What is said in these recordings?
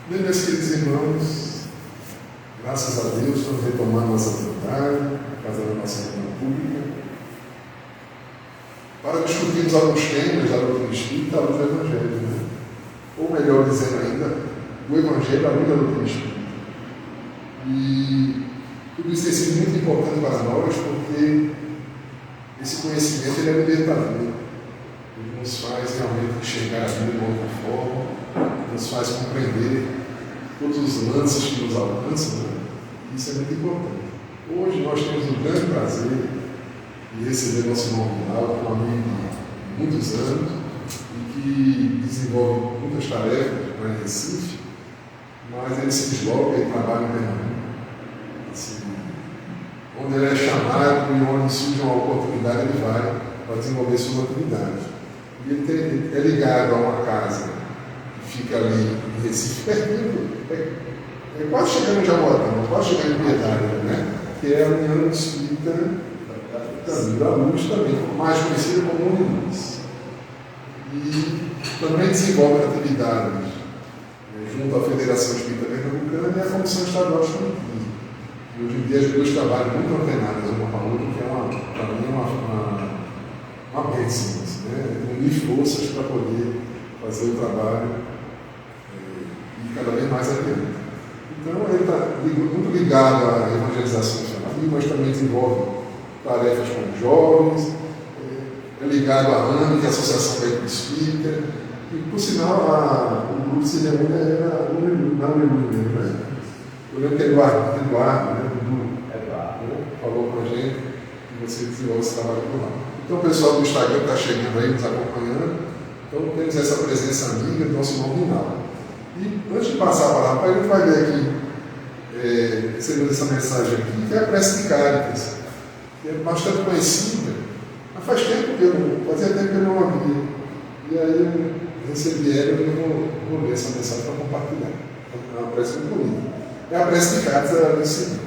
Bem, meus queridos irmãos, graças a Deus, estamos retomando nossa atividade, fazendo a nossa reunião pública, para discutirmos alguns temas da doutrina espírita à luz do Evangelho, né? Ou melhor dizendo ainda, o Evangelho à luz da doutrina espírita. E tudo isso tem sido muito importante para nós, porque esse conhecimento ele é libertador. Ele nos faz realmente enxergar a vida de uma outra forma, nos faz compreender todos os lances que nos alcançam, né? Isso é muito importante. Hoje nós temos o grande prazer de receber nosso irmão Rinaldo, que é um amigo de muitos anos e que desenvolve muitas tarefas em Recife, mas ele se desloca e trabalha em Pernambuco. Assim, onde ele é chamado e onde surge uma oportunidade, ele vai para desenvolver suas atividades. E ele é ligado a uma casa que fica ali em Recife, pertinho, é quase chegando em Jaboatão, quase chegando em Piedade, né? Que é a União Espírita da Luz também, mais conhecida como Uniluz. E também desenvolve atividades junto à Federação Espírita Pernambucana e à Comissão Estadual de Espiritismo. E hoje em dia as duas trabalham muito antenadas uma com a outra, que é para mim uma bênção, né? Unir forças para poder fazer o trabalho e cada vez mais adiante. Então ele está muito ligado à evangelização infantil, mas também desenvolve tarefas com os jovens, é ligado à AME, que é a Associação Médica Espírita, e por sinal o grupo se reúne na Uniluz mesmo, né? Eu lembro que Eduardo, né, falou para a gente que você desenvolve esse trabalho por lá. Então o pessoal do Instagram está chegando aí, nos acompanhando, então temos essa presença amiga do nosso irmão Rinaldo. E antes de passar a palavra, a gente vai ver aqui, recebendo essa mensagem aqui, que é a prece de Cáritas, que é bastante conhecida, mas fazia tempo que eu não ouvia. E aí eu recebi ela e eu vou ler essa mensagem para compartilhar. É uma prece muito bonita. É a prece de Cáritas, ela diz assim: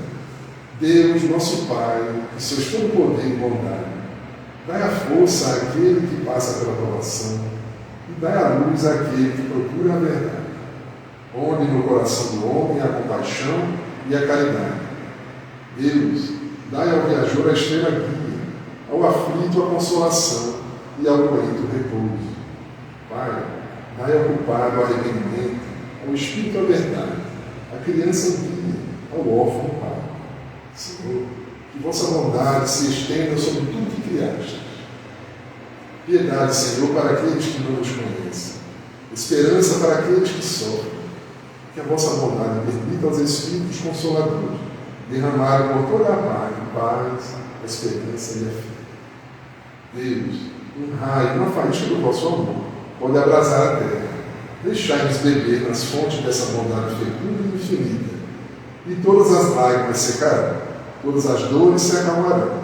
Deus, nosso Pai, que sois todo poder e bondade, dai a força àquele que passa pela provação e dai a luz àquele que procura a verdade. Onde no coração do homem a compaixão e a caridade. Deus, dai ao viajor a estrela guia, ao aflito a consolação e ao doente o repouso. Pai, dai ao culpado o arrependimento, ao espírito a verdade, à criança o guia, ao órfão o pai. Senhor, que vossa bondade se estenda sobre tudo que criaste. Piedade, Senhor, para aqueles que não nos conhecem. Esperança para aqueles que sofrem. Que a vossa bondade permita aos Espíritos Consoladores derramarem por toda a paz, a esperança e a fé. Deus, um raio, uma faísca do vosso amor, pode abrasar a terra. Deixai-nos beber nas fontes dessa bondade fecunda e infinita. E todas as lágrimas secarão, todas as dores se acalmarão.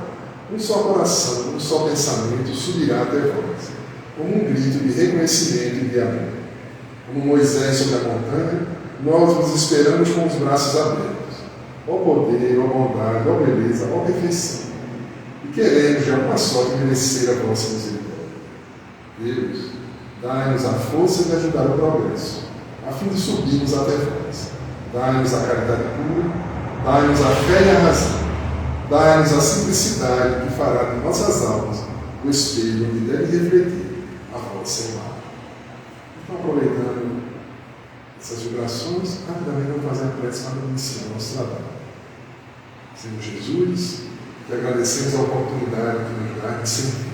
Um só coração, um só pensamento subirá até vós, como um grito de reconhecimento e de amor. Como Moisés sobre a montanha, nós vos esperamos com os braços abertos. Ó poder, ó bondade, ó beleza, ó perfeição. E queremos de alguma sorte merecer a vossa misericórdia. Deus, dai-nos a força de ajudar o progresso, a fim de subirmos até vós. Dai-nos a caridade pura, dai-nos a fé e a razão, dai-nos a simplicidade que fará de nossas almas o espelho onde deve refletir a vossa imagem. Então, aproveitando essas vibrações, rapidamente vamos fazer a prece para iniciar o nosso trabalho. Senhor Jesus, que agradecemos a oportunidade que nos dá de servir.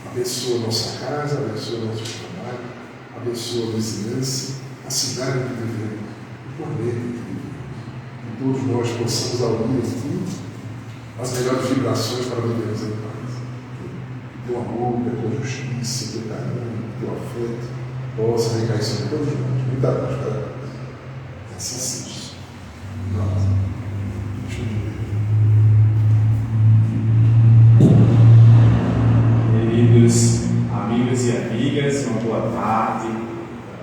Abençoa a nossa casa, abençoa o nosso trabalho, abençoa a vizinhança, a cidade que vivemos, o planeta que vivemos. Que todos nós possamos unir aqui as melhores vibrações para vivermos em paz. Que teu amor, que a tua justiça, que teu carinho, que teu afeto possa recair sobre todos nós. Muita paz para nós. Assim seja. Nós. Queridos amigos e amigas, uma boa tarde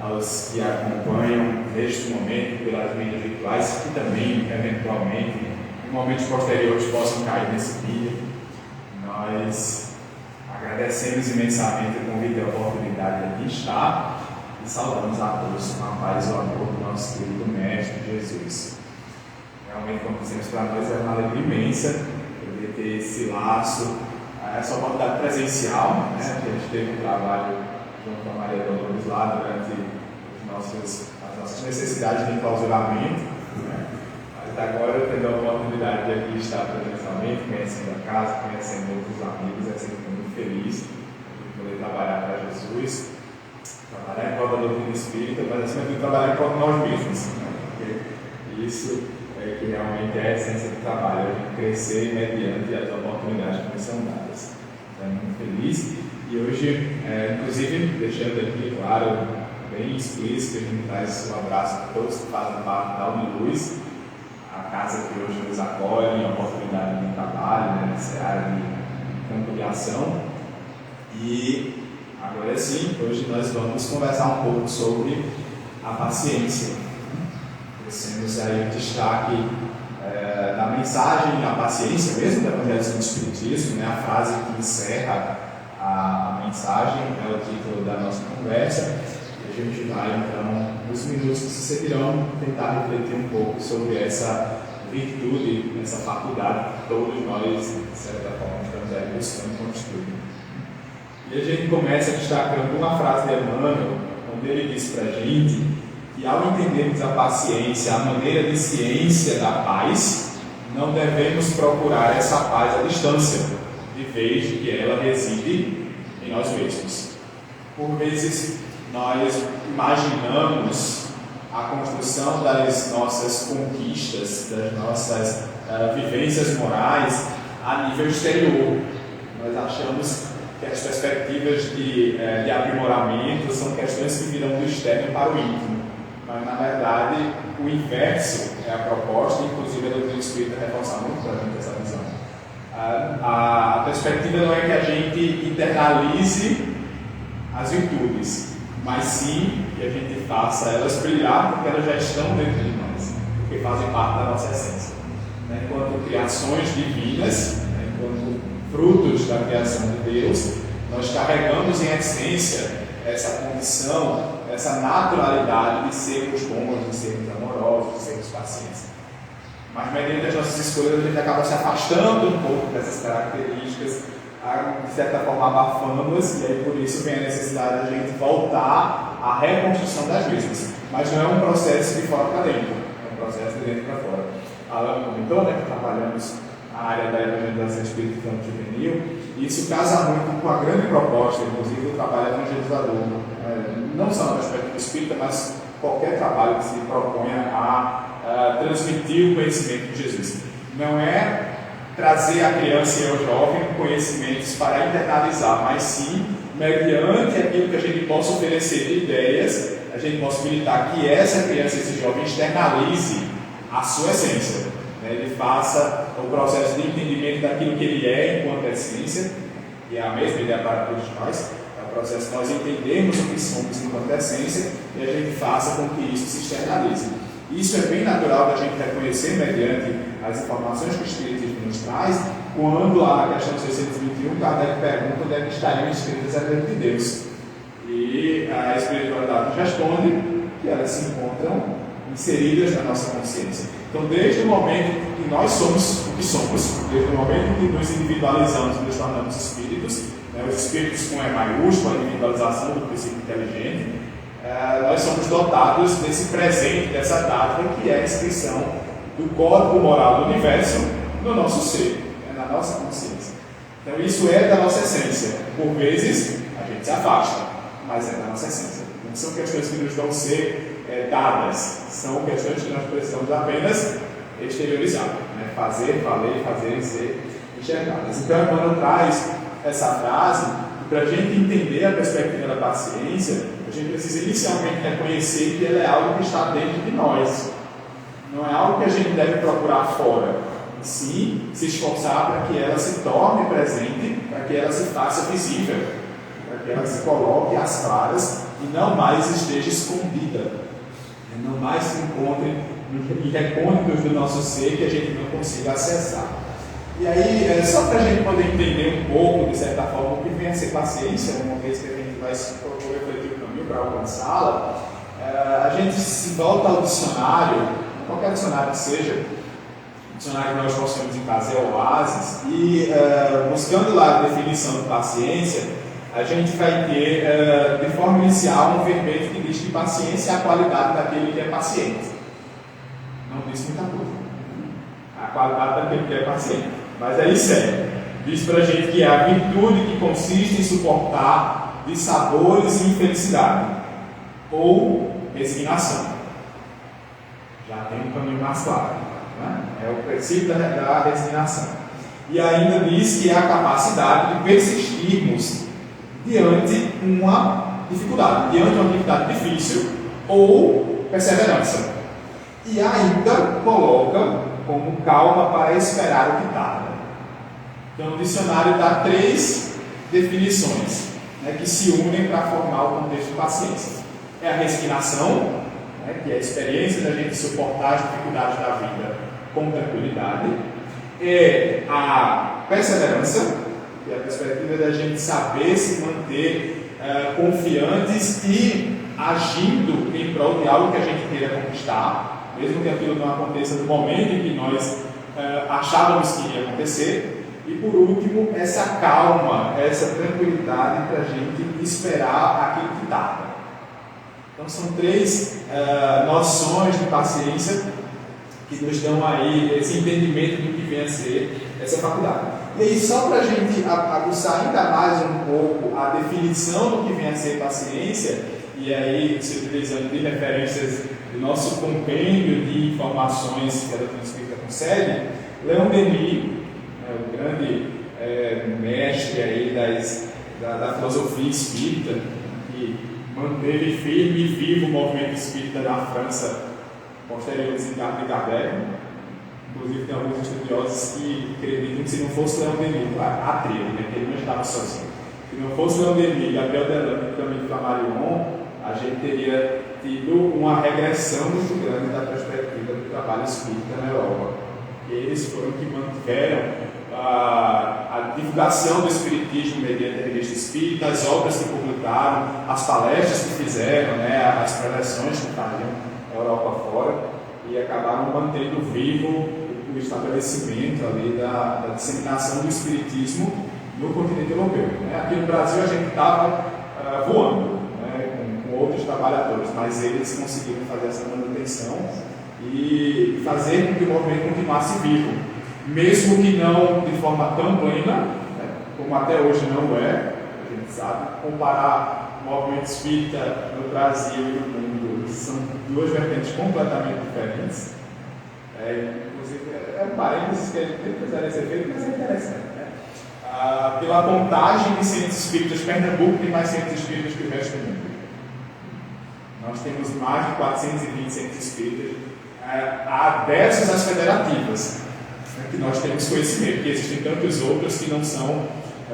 aos que acompanham neste momento pelas mídias virtuais, que também, eventualmente, em momentos posteriores possam cair nesse dia. Nós agradecemos imensamente o convite e a oportunidade de aqui estar e saudamos a todos com a paz e o amor do nosso querido Mestre Jesus. Realmente, como dizemos para nós, é uma alegria imensa poder ter esse laço, essa oportunidade presencial, né? A gente teve um trabalho junto com a Maria Dolores lá durante as nossas necessidades de enclausuramento, né? Mas agora, tendo a oportunidade de aqui estar presencialmente, conhecendo a casa, conhecendo outros amigos, é sempre muito feliz de poder trabalhar para Jesus, trabalhar em prol da doutrina espírita, mas acima de tudo trabalhar em prol de nós mesmos, né? Porque isso é que realmente é a essência do trabalho, a gente crescer mediante as oportunidades que nos são dadas. Então, muito feliz. E hoje, inclusive, deixando aqui, claro, bem explícito, a gente traz um abraço a todos que fazem parte da Uniluz, a casa que hoje nos acolhe, a oportunidade de trabalho, né, nessa área de campo de ação. E agora sim, hoje nós vamos conversar um pouco sobre a paciência. Temos aí o destaque da mensagem, a paciência mesmo do Evangelho do Espiritismo, né? A frase que encerra a mensagem é o título da nossa conversa. E a gente vai, então, nos minutos que se seguirão, tentar refletir um pouco sobre essa virtude, essa faculdade que todos nós, de certa forma, estamos aí buscando construir. E a gente começa destacando uma frase de Emmanuel, onde ele diz para a gente que, ao entendermos a paciência, a maneira de ciência da paz, não devemos procurar essa paz à distância, de vez de que ela reside em nós mesmos. Por vezes, nós imaginamos a construção das nossas conquistas, das nossas vivências morais a nível exterior. Nós achamos que as perspectivas de aprimoramento são questões que virão do externo para o íntimo. Mas, na verdade, o inverso é a proposta, inclusive a doutrina espírita reforça muito para a gente essa visão. A perspectiva não é que a gente internalize as virtudes, mas sim que a gente faça elas brilhar, porque elas já estão dentro de nós, porque fazem parte da nossa essência. Enquanto criações divinas, enquanto frutos da criação de Deus, nós carregamos em essência essa condição, essa naturalidade de sermos bons, de sermos amorosos, de sermos pacientes. Mas, mediante as nossas escolhas, a gente acaba se afastando um pouco dessas características, de certa forma abafando-as, e aí por isso vem a necessidade de a gente voltar à reconstrução das mesmas. Mas não é um processo de fora para dentro, é um processo de dentro para fora. Alan comentou, né, que trabalhamos na área da evangelização espírita juvenil, e isso casa muito com a grande proposta, inclusive, do trabalho evangelizador. Não só na perspectiva espírita, mas qualquer trabalho que se proponha a transmitir o conhecimento de Jesus. Não é trazer a criança e ao jovem conhecimentos para internalizar, mas sim, mediante aquilo que a gente possa oferecer de ideias, a gente possibilitar que essa criança e esse jovem externalize a sua essência, né? Ele faça o processo de entendimento daquilo que ele é enquanto essência, e é a mesma ideia para todos nós, é o processo de nós entendermos o que somos enquanto essência, e a gente faça com que isso se externalize. Isso é bem natural da gente reconhecer mediante as informações que o Espiritismo nos traz, quando lá na questão 621, Kardec pergunta onde é que estariam escritas as leis de Deus. E a espiritualidade nos responde que elas se encontram inseridas na nossa consciência. Então, desde o momento que nós somos o que somos, desde o momento que nos individualizamos e nos tornamos espíritos, né, os espíritos com E maiúsculo, a individualização do princípio inteligente, nós somos dotados desse presente, dessa dádiva que é a inscrição do código moral do universo no nosso ser, na nossa consciência. Então, isso é da nossa essência. Por vezes, a gente se afasta, mas é da nossa essência. Não são questões que nos vão ser dadas, são questões que nós precisamos apenas exteriorizar, né? Fazer, fazer e ser enxergadas. Então, Emmanuel traz essa frase para a gente entender a perspectiva da paciência. A gente precisa inicialmente reconhecer que ela é algo que está dentro de nós. Não é algo que a gente deve procurar fora. Sim, se esforçar para que ela se torne presente, para que ela se faça visível, para que ela se coloque às claras e não mais esteja escondida. Não mais se encontre em recônditos do nosso ser que a gente não consiga acessar. E aí, só para a gente poder entender um pouco, de certa forma, o que vem a ser paciência, uma vez que a gente vai refletir o caminho para alcançá-la, a gente se volta ao dicionário, qualquer dicionário que seja, o dicionário que nós possuímos em casa é o Oasis, e buscando lá a definição de paciência, a gente vai ter, de forma inicial, um verbete que diz que paciência é a qualidade daquele que é paciente. Não diz muita coisa. A qualidade daquele que é paciente. Mas aí segue. Diz pra gente que é a virtude que consiste em suportar dissabores e infelicidade. Ou resignação. Já tem um caminho mais claro. Né? É o princípio da resignação. E ainda diz que é a capacidade de persistirmos diante uma dificuldade, diante uma atividade difícil ou perseverança. E ainda coloca como calma para esperar o que tarda. Então, o dicionário dá 3 definições, né, que se unem para formar o contexto de paciência. É a resignação, né, que é a experiência da gente suportar as dificuldades da vida com tranquilidade. É a perseverança, que é a perspectiva da gente saber se manter confiantes e agindo em prol de algo que a gente queira conquistar, mesmo que aquilo não aconteça no momento em que nós achávamos que iria acontecer. E por último, essa calma, essa tranquilidade para a gente esperar aquilo que tarda. Então são 3 noções de paciência que nos dão aí esse entendimento do que vem a ser essa faculdade. E aí, só para a gente aguçar ainda mais um pouco a definição do que vem a ser paciência, e aí se utilizando de referências do nosso compêndio de informações que a doutrina espírita concede, Leon Denis, o grande mestre aí da filosofia espírita, que manteve firme e vivo o movimento espírita na França posterior ao desencarne de Kardec. Inclusive tem alguns estudiosos que acreditam que se não fosse Leon Denis, a tríade, né, que ele não estava sozinho, se não fosse Leon Denis, Gabriel Delano e Camille Flammarion, a gente teria tido uma regressão muito grande da perspectiva do trabalho espírita na Europa. E eles foram que mantiveram a divulgação do espiritismo mediante a revista espírita, as obras que publicaram, as palestras que fizeram, né, as preleções que faziam a Europa fora, e acabaram mantendo vivo o estabelecimento ali da disseminação do espiritismo no continente europeu. Né? Aqui no Brasil a gente estava voando, né, com outros trabalhadores, mas eles conseguiram fazer essa manutenção e fazer com que o movimento continuasse vivo, mesmo que não de forma tão plena, né, como até hoje não é. A gente sabe, comparar o movimento espírita no Brasil e no mundo são 2 vertentes completamente diferentes. Inclusive, é um parênteses que a gente nem precisaria ser feito, mas é interessante. Né? Pela contagem de centros espíritas, Pernambuco tem mais centros espíritas que o resto do mundo. Nós temos mais de 420 centros espíritas adversos às federativas, né, que nós temos conhecimento, porque existem tantos outros que não são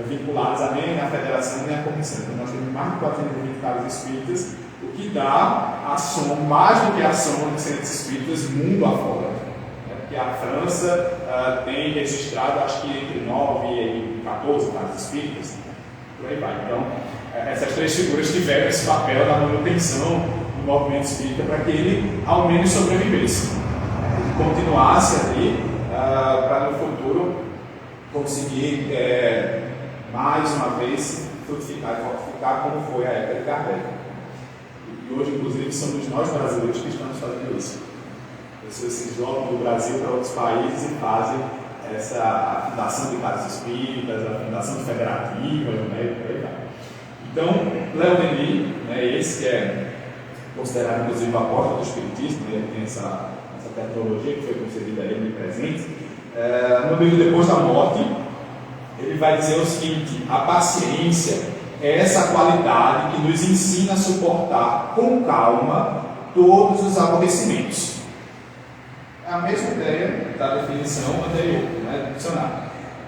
vinculados a nem à federação nem à comissão. Então nós temos mais de 420 casas espíritas, o que dá a soma, mais do que a soma de centros espíritas mundo afora. Né, porque a França tem registrado, acho que entre 9 e 14 casas espíritas, por aí vai. Então, essas 3 figuras tiveram esse papel da manutenção do movimento espírita para que ele ao menos sobrevivesse, continuasse ali para no futuro conseguir mais uma vez frutificar e fortificar como foi a época de Kardec. E hoje, inclusive, somos nós brasileiros que estamos fazendo isso. Pessoas se deslocam do Brasil para outros países e fazem essa fundação de casas espíritas, a fundação de federativas, né, e por aí vai. Então, Leon Denis, né, esse que é considerado inclusive o apóstolo do espiritismo, ele tem essa tecnologia que foi concedida a ele de presente, no livro Depois da Morte, ele vai dizer o seguinte: a paciência é essa qualidade que nos ensina a suportar com calma todos os aborrecimentos. É a mesma ideia da definição anterior, né, do dicionário.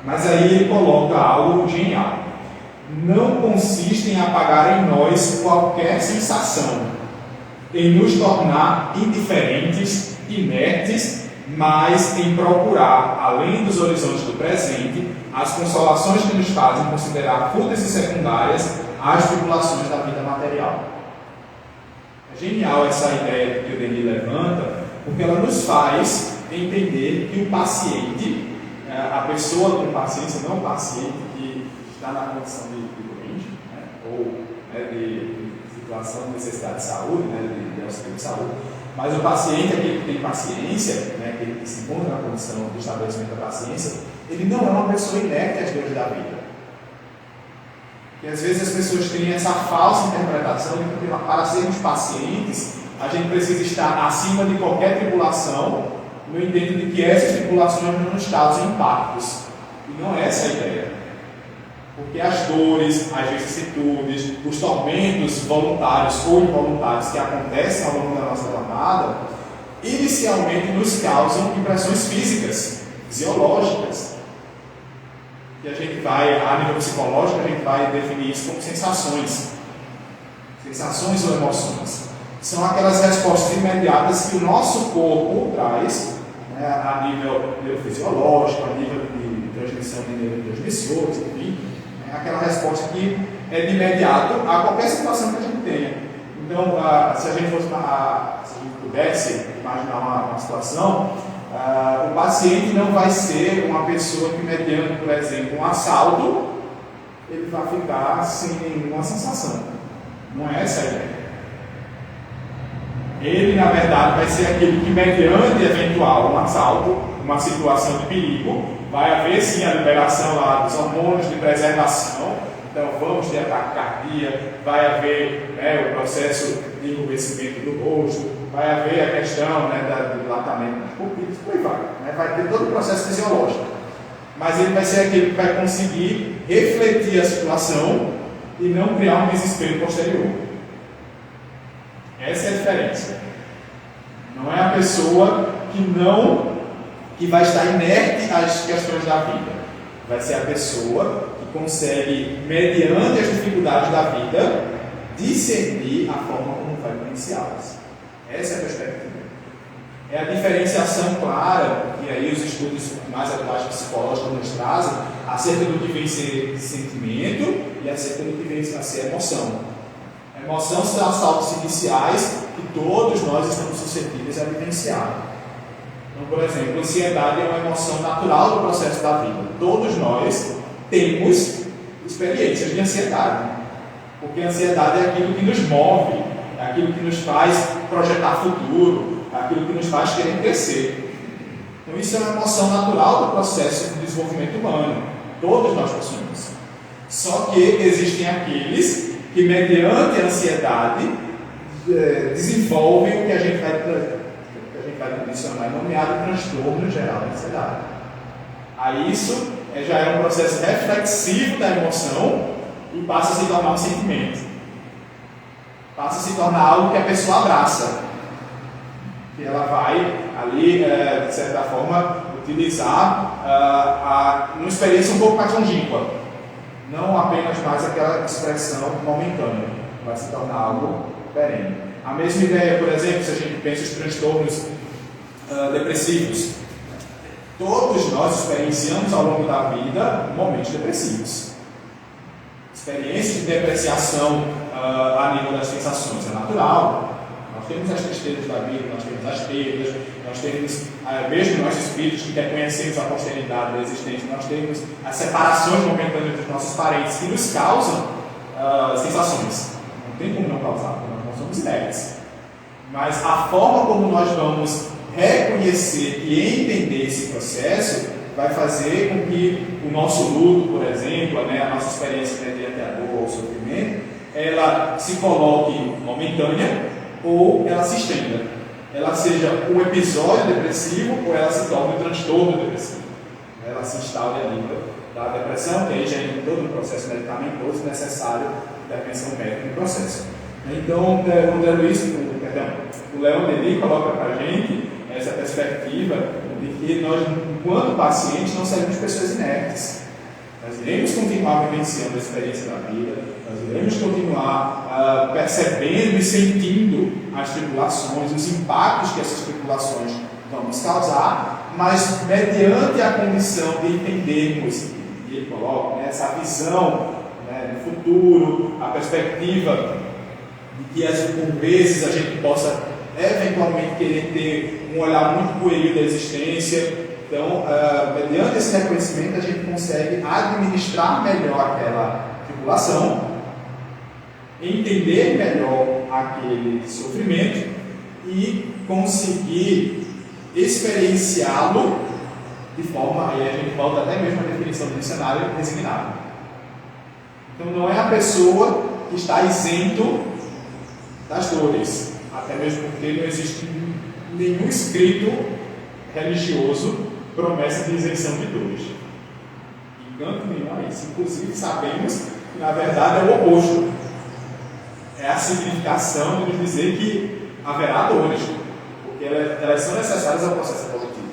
Mas aí ele coloca algo genial. Não consiste em apagar em nós qualquer sensação, em nos tornar indiferentes, inertes mas em procurar, além dos horizontes do presente, as consolações que nos fazem considerar fúteis e secundárias as tribulações da vida material. É genial essa ideia que o Denis levanta, porque ela nos faz entender que o paciente, a pessoa com paciência, não o paciente que está na condição de doente, né, ou de situação de necessidade de saúde, de auxílio de saúde, mas o paciente, aquele que tem paciência, aquele que se encontra na condição de estabelecimento da paciência, ele não é uma pessoa inerte às dores da vida. E às vezes as pessoas têm essa falsa interpretação de que para sermos pacientes, a gente precisa estar acima de qualquer tribulação, no intento de que essas tribulações não nos causem impactos. E não é essa a ideia. Porque as dores, as vicissitudes, os tormentos voluntários ou involuntários que acontecem ao longo da nossa jornada, inicialmente nos causam impressões físicas, fisiológicas. E a gente vai, a nível psicológico, a gente vai definir isso como sensações. Sensações ou emoções. São aquelas respostas imediatas que o nosso corpo traz, a nível neurofisiológico, a nível de transmissão de neurotransmissores, enfim, aquela resposta que é de imediato a qualquer situação que a gente tenha. Então, se a gente pudesse imaginar uma situação, o paciente não vai ser uma pessoa que, mediante, por exemplo, um assalto, ele vai ficar sem nenhuma sensação. Não é essa a ideia. Ele, na verdade, vai ser aquele que, mediante eventual um assalto, uma situação de perigo, vai haver sim a liberação lá dos hormônios de preservação. Então vamos ter ataque cardíaco, vai haver o processo de enrugecimento do rosto, vai haver a questão do dilatamento dos pupilos, por aí vai. Vai ter todo o processo fisiológico. Mas ele vai ser aquele que vai conseguir refletir a situação e não criar um desespero posterior. Essa é a diferença. Não é a pessoa que vai estar inerte às questões da vida. Vai ser a pessoa que consegue, mediante as dificuldades da vida, discernir a forma como vai vivenciá-las. Essa é a perspectiva. É a diferenciação clara, que aí os estudos mais atuais psicológicos nos trazem, acerca do que vem ser sentimento e acerca do que vem a ser emoção. A emoção são assaltos iniciais que todos nós estamos suscetíveis a vivenciar. Então, por exemplo, a ansiedade é uma emoção natural do processo da vida. Todos nós temos experiências de ansiedade. Porque a ansiedade é aquilo que nos move, é aquilo que nos faz projetar futuro, é aquilo que nos faz querer crescer. Então, isso é uma emoção natural do processo de desenvolvimento humano. Todos nós possuímos. Só que existem aqueles que, mediante a ansiedade, desenvolvem o que a gente vai mencionar e nomear de transtorno geral da ansiedade. Aí isso já é um processo reflexivo da emoção e passa a se tornar um sentimento. Passa a se tornar algo que a pessoa abraça. Que ela vai ali, de certa forma, utilizar uma experiência um pouco mais longínqua. Não apenas mais aquela expressão momentânea. Vai se tornar algo perene. A mesma ideia, por exemplo, se a gente pensa os transtornos depressivos. Todos nós experienciamos ao longo da vida momentos depressivos. Experiências de depreciação a nível das sensações é natural. Nós temos as tristezas da vida, nós temos as perdas, nós temos, mesmo nós espíritos que reconhecemos a posteridade da existência, nós temos as separações momentâneas dos nossos parentes que nos causam sensações. Não tem como não causar, porque nós não somos inertes. Mas a forma como nós vamos reconhecer e entender esse processo vai fazer com que o nosso luto, por exemplo, a nossa experiência mediante a dor ou o sofrimento, ela se coloque momentânea ou ela se estenda. Ela seja um episódio depressivo ou ela se torne um transtorno depressivo. Ela se instale ali da depressão, que aí já entra todo o processo medicamentoso necessário da intervenção médica no processo. Então, o Leon Denis coloca para a gente essa perspectiva de que nós, enquanto pacientes, não seremos pessoas inertes. Nós iremos continuar vivenciando a experiência da vida, nós iremos continuar percebendo e sentindo as tribulações, os impactos que essas tribulações vamos causar, mas mediante a condição de entendermos, e ele coloca, né, essa visão, né, do futuro, a perspectiva de que por vezes a gente possa eventualmente querer ter um olhar muito pueril da existência. Então, mediante esse reconhecimento, a gente consegue administrar melhor aquela tribulação, entender melhor aquele sofrimento e conseguir experienciá-lo de forma, aí a gente volta até mesmo à definição do dicionário, resignável. Então, não é a pessoa que está isento das dores, até mesmo porque não existe nenhum escrito religioso promessa de isenção de dores. Em canto nenhum é isso. Inclusive, sabemos que, na verdade, é o oposto. É a significação de dizer que haverá dores, porque elas são necessárias ao processo evolutivo.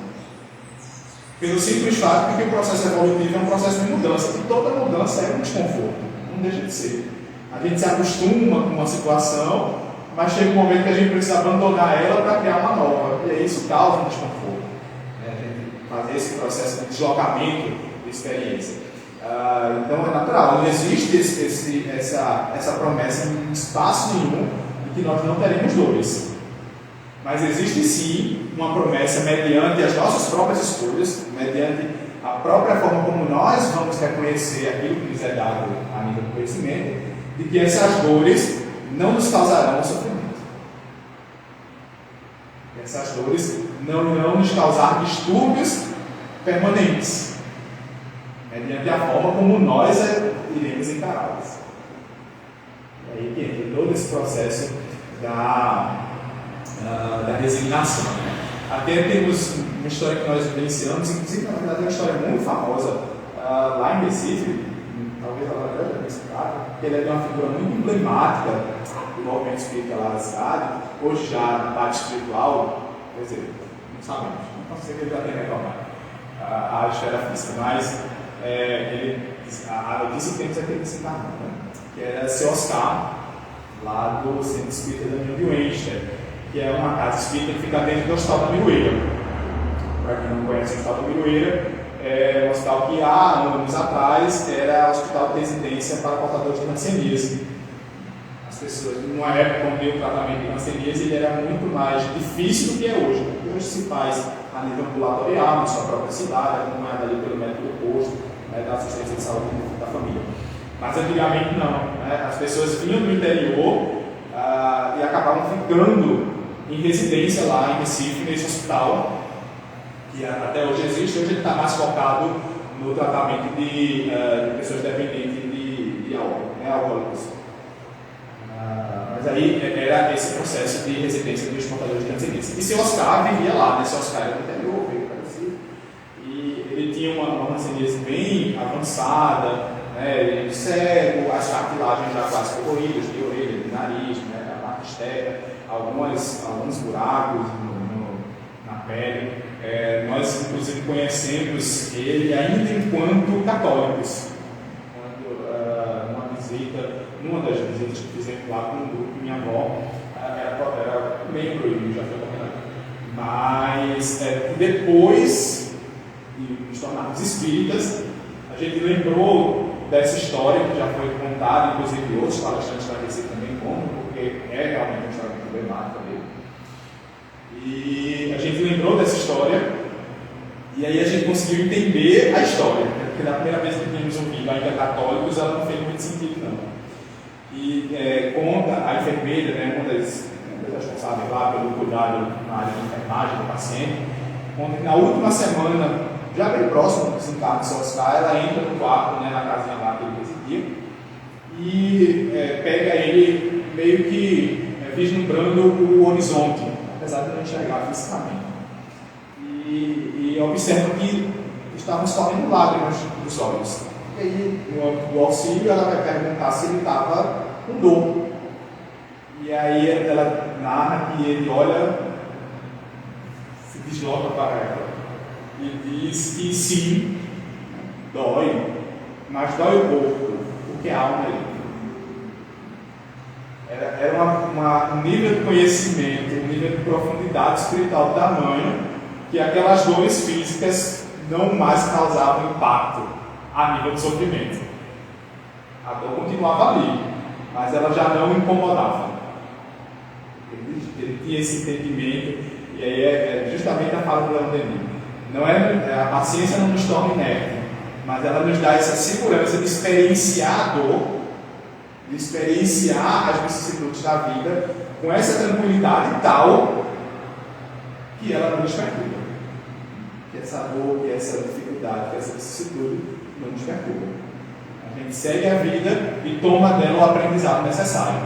Pelo simples fato de que o processo evolutivo é um processo de mudança, e toda mudança é um desconforto, não deixa de ser. A gente se acostuma com uma situação, mas chega um momento que a gente precisa abandonar ela para criar uma nova, e aí isso causa um desconforto. Fazer esse processo de deslocamento de experiência. Então é natural, não existe essa promessa em espaço nenhum de que nós não teremos dores. Mas existe sim uma promessa mediante as nossas próprias escolhas, mediante a própria forma como nós vamos reconhecer aquilo que nos é dado a nível do conhecimento, de que essas dores não nos causarão sofrimento. Essas dores não nos causar distúrbios permanentes, mediante a forma como nós iremos encará-las. E aí que entra todo esse processo da resignação. Até temos uma história que nós vivenciamos, inclusive na verdade é uma história muito famosa lá em Recife, talvez ela já tenha citado, que ele é de uma figura muito emblemática do movimento espírita lá da cidade, hoje já na parte espiritual, quer dizer, não sabemos, não sei que ele já tenha retomado a esfera física, mas a notícia que temos é que ele se encarnou, né? Que era seu Oscar, lá do Centro Espírita Daniel de Wenster, que é uma casa espírita que fica dentro do Hospital da Miroeira. Para quem não conhece o Hospital da Miroeira, é um hospital que há anos atrás era hospital de residência para portadores de hanseníase. As pessoas, numa época onde o tratamento de hanseníase ele era muito mais difícil do que é hoje, porque hoje se faz a nível ambulatorial, na sua própria cidade, acompanhado ali pelo médico do posto, né, da assistência de saúde da família. Mas antigamente não, né? As pessoas vinham do interior e acabavam ficando em residência lá em Recife, nesse hospital, que até hoje existe. Hoje ele está mais focado no tratamento de pessoas dependentes de álcool, né, alcoólicos. Mas aí era esse processo de residência dos portadores de hanseníase. E seu Oscar vivia lá, né? Seu Oscar era do interior, veio para Recife, e ele tinha uma hanseníase bem avançada, né? Ele cego, as cartilagens já quase corroídas, de orelha, de nariz, né? A parte externa, alguns buracos na pele. Nós, inclusive, conhecemos ele ainda enquanto católicos. Numa das visitas que fizemos lá com um grupo, minha avó era membro e já foi condenado. Mas depois de nos tornarmos espíritas, a gente lembrou dessa história que já foi contada, inclusive outros palestrantes da Recife também contam, porque é realmente uma história muito emblemática dele. E a gente lembrou dessa história, e aí a gente conseguiu entender a história, porque da primeira vez que tínhamos ouvido ainda católicos, ela não fez muito sentido, não. E conta a enfermeira, né, uma das responsáveis lá pelo cuidado na área de enfermagem do paciente, conta que na última semana, já bem próximo do desencarne de seu Oscar, ela entra no quarto, né, na casinha lá que ele residia, e pega ele meio que vislumbrando o horizonte, apesar de não enxergar fisicamente. E observa que estavam escorrendo lágrimas dos olhos. E aí, no auxílio, ela vai perguntar se ele estava com dor. E aí ela narra que ele olha, se desloca para ela e diz que sim, dói, mas dói o corpo, porque a alma é livre. Era um nível de conhecimento, um nível de profundidade espiritual do tamanho que aquelas dores físicas não mais causavam impacto a nível de sofrimento. A dor continuava ali, mas ela já não incomodava. Ele tinha esse entendimento, e aí é justamente a fala do Leon Denis. Não é, a paciência não nos torna inerte, mas ela nos dá essa segurança de experienciar a dor, de experienciar as vicissitudes da vida com essa tranquilidade tal que ela não nos perturba. Que essa dor, que essa dificuldade, que essa vicissitude não nos perturba. A gente segue a vida e toma dela o aprendizado necessário,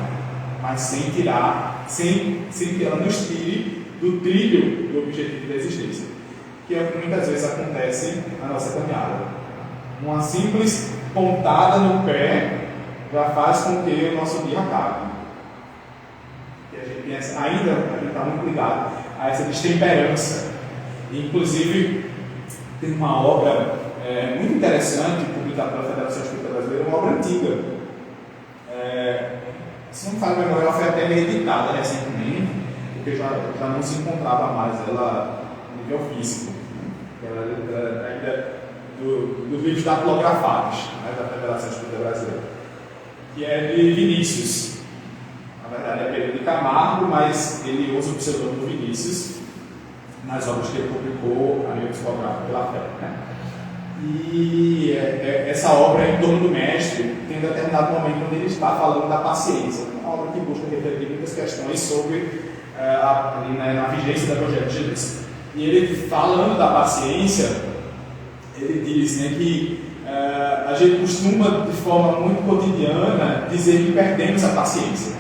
mas sem tirar, sem que ela nos tire do trilho do objetivo da existência, que é o que muitas vezes acontece na nossa caminhada. Uma simples pontada no pé já faz com que o nosso dia acabe. E a gente pensa, ainda a gente está muito ligado a essa destemperança. Inclusive, tem uma obra muito interessante, publicada pela Federação Espírita Brasileira, uma obra antiga. Se não me falha a memória, ela foi até reeditada recentemente, porque já não se encontrava mais ela no nível físico. Ela ainda dos livros datilografados, né, da Federação Espírita Brasileira, que é de Vinícius. Na verdade é Pedro de Camargo, mas ele usa o pseudônimo Vinícius nas obras que ele publicou a nível psicográfico pela fé. Né? E essa obra é em torno do mestre, tem um determinado momento onde ele está falando da paciência, uma obra que busca refletir muitas questões sobre na vigência do Evangelho de Jesus. E ele, falando da paciência, ele diz, né, que a gente costuma, de forma muito cotidiana, dizer que perdemos a paciência.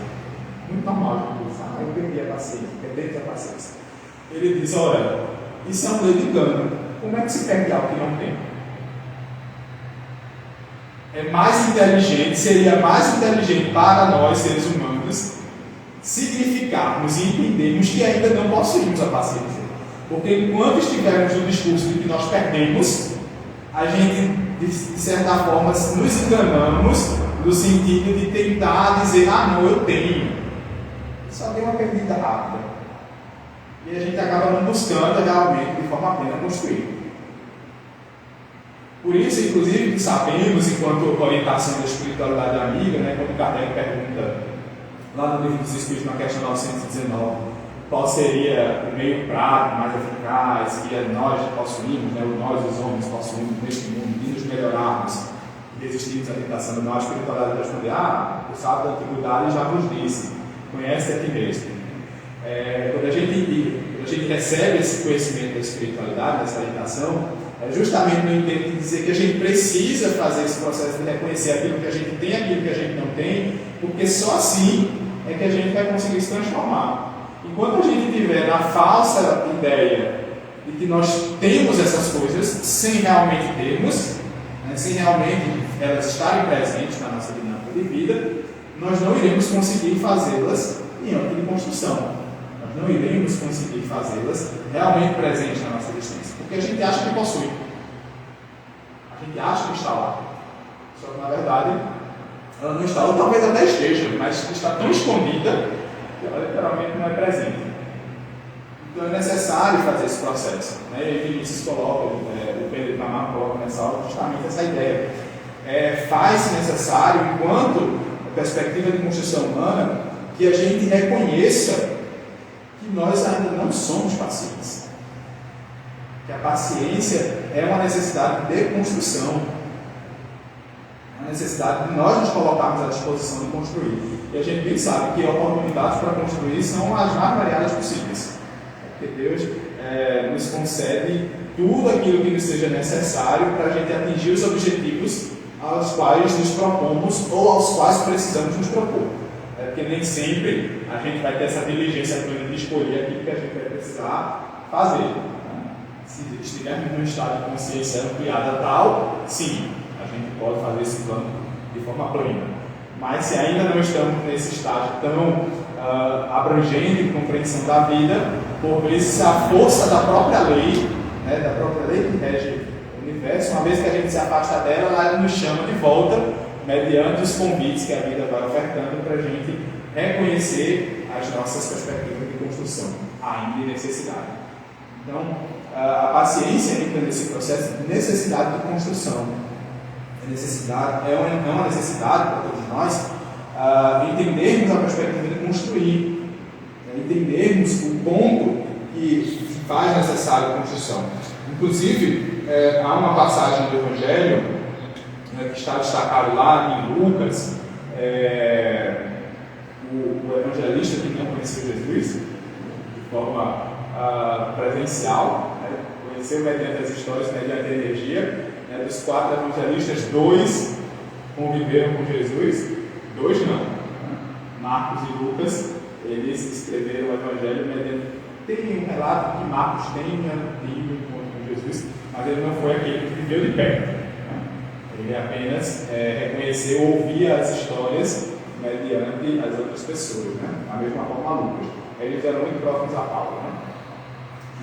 Muito normal, a gente diz, eu perdi a paciência, perdemos a paciência. Ele diz, olha, isso é um grande engano. Como é que se perde algo que não tem? É mais inteligente, seria mais inteligente para nós, seres humanos, significarmos e entendermos que ainda não possuímos a paciência. Porque enquanto estivermos no discurso de que nós perdemos, a gente, de certa forma, nos enganamos no sentido de tentar dizer, não, eu tenho. Só deu uma perdida rápida. E a gente acaba não buscando realmente, de forma plena, construir. Por isso, inclusive, que sabemos, enquanto orientação da espiritualidade amiga, né, quando Kardec pergunta, lá no Livro dos Espíritos, na questão 919, qual seria o meio prático mais eficaz que nós possuímos, né, nós os homens possuímos neste mundo, de nos melhorarmos e resistirmos à tentação do mal, a espiritualidade vai responder, o sábio da antiguidade já vos disse, conhece a ti mesmo. Quando a gente recebe esse conhecimento da espiritualidade, dessa orientação, é justamente no intento de dizer que a gente precisa fazer esse processo de reconhecer aquilo que a gente tem, aquilo que a gente não tem, porque só assim é que a gente vai conseguir se transformar. Enquanto a gente tiver na falsa ideia de que nós temos essas coisas sem realmente termos, né, sem realmente elas estarem presentes na nossa dinâmica de vida, nós não iremos conseguir fazê-las em âmbito de construção. Nós não iremos conseguir fazê-las realmente presentes na nossa existência, porque a gente acha que possui. A gente acha que está lá. Só que, na verdade, ela não está, ou talvez até esteja, mas está tão escondida que ela literalmente não é presente. Então é necessário fazer esse processo. Né? E Vinícius coloca, o Pedro Camargo coloca nessa aula justamente essa ideia. Faz-se necessário, enquanto perspectiva de construção humana, que a gente reconheça que nós ainda não somos pacientes. Que a paciência é uma necessidade de construção, uma necessidade de nós nos colocarmos à disposição de construir. E a gente bem sabe que oportunidades para construir são as mais variadas possíveis. Porque Deus nos concede tudo aquilo que nos seja necessário para a gente atingir os objetivos aos quais nos propomos ou aos quais precisamos nos propor. Porque nem sempre a gente vai ter essa diligência plena de escolher aquilo que a gente vai precisar fazer. Se estivermos num estado de consciência ampliada tal, sim, a gente pode fazer esse plano de forma plena. Mas se ainda não estamos nesse estágio tão abrangente de compreensão da vida, por vezes a força da própria lei, né, da própria lei que rege o universo, uma vez que a gente se afasta dela, ela nos chama de volta, mediante os convites que a vida vai ofertando para a gente reconhecer as nossas perspectivas de construção, ainda em necessidade. Então, a paciência entra nesse processo de necessidade de construção. É uma necessidade para todos nós entendermos a perspectiva de construir, entendermos o ponto que faz necessário a construção. Inclusive, há uma passagem do Evangelho que está destacado lá em Lucas, o evangelista que não conheceu Jesus de forma presencial, conheceu mediante as histórias, mediante a energia, dos 4 evangelistas, 2 conviveram com Jesus, 2 não, Marcos e Lucas, eles escreveram o evangelho mediante. Tem um relato que Marcos tem um encontro com Jesus, mas ele não foi aquele que viveu de perto. Ele apenas reconheceu, ouvia as histórias mediante as outras pessoas, da mesma forma Lucas. Eles eram muito próximos a Paulo.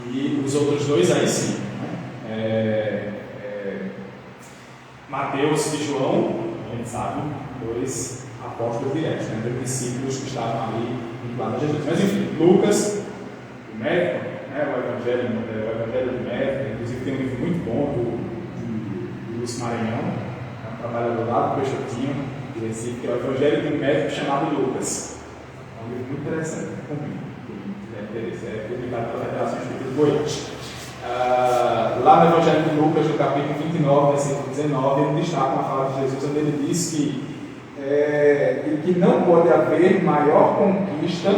E os outros 2 aí sim. Mateus e João, a gente sabe, 2 apóstolos diretos, 2 discípulos que estavam ali vinculados a Jesus. Mas enfim, Lucas, o médico, o Evangelho do Médico, inclusive tem um livro muito bom do Luiz Maranhão, um trabalhador lá do Peixotinho, de Recife, que é o Evangelho do Médico chamado Lucas. É um livro muito interessante, é publicado pela Revelação Espírita de Goiás. Lá no Evangelho de Lucas, no capítulo 29, versículo 19, ele destaca uma fala de Jesus, onde ele diz que não pode haver maior conquista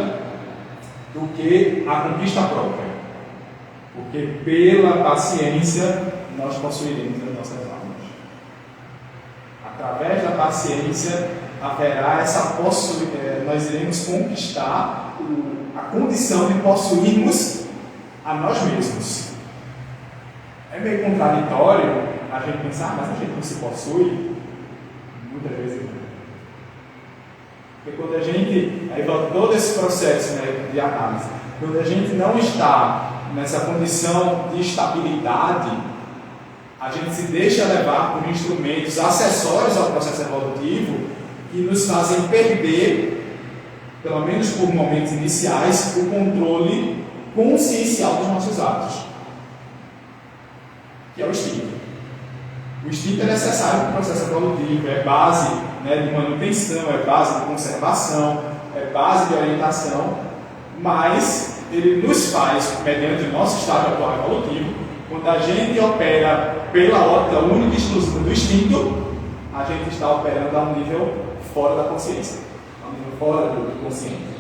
do que a conquista própria, porque pela paciência nós possuiremos as nossas almas. Através da paciência haverá essa possibilidade, nós iremos conquistar a condição de possuirmos a nós mesmos. É meio contraditório a gente pensar, mas a gente não se possui? Muitas vezes não. Porque quando a gente, aí volta todo esse processo de análise, quando a gente não está nessa condição de estabilidade, a gente se deixa levar por instrumentos acessórios ao processo evolutivo que nos fazem perder, pelo menos por momentos iniciais, o controle consciencial dos nossos atos, que é o instinto. O instinto é necessário para o processo evolutivo, é base de manutenção, é base de conservação, é base de orientação, mas ele nos faz, mediante o nosso estado atual evolutivo, quando a gente opera pela ótica única e exclusiva do instinto, a gente está operando a um nível fora da consciência, a um nível fora do consciente.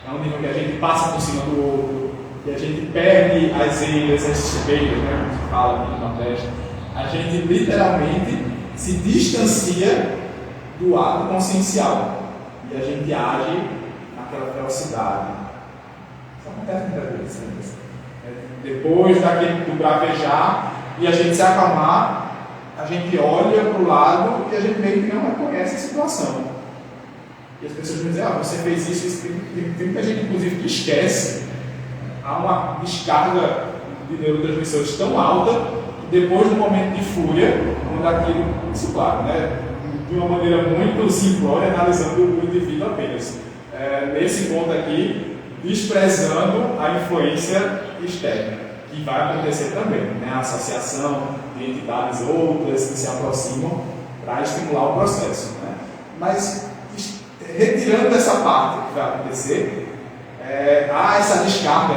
É um nível que a gente passa por cima do outro, que a gente perde as ilhas, as espelhas, como se fala aqui no Nordeste. A gente literalmente se distancia do ato consciencial e a gente age naquela velocidade. Isso acontece muitas vezes. Depois do bravejar e a gente se acalmar, a gente olha para o lado e a gente meio que não reconhece a situação. E as pessoas vão dizer, você fez isso, tem muita gente inclusive que esquece. Há uma descarga de neurotransmissores tão alta que depois do momento de fúria, quando aquilo, isso claro, de uma maneira muito simplória, analisando o indivíduo apenas. Nesse ponto aqui, desprezando a influência externa, que vai acontecer também, a associação de entidades outras que se aproximam para estimular o processo. Mas, retirando essa parte que vai acontecer, há essa descarga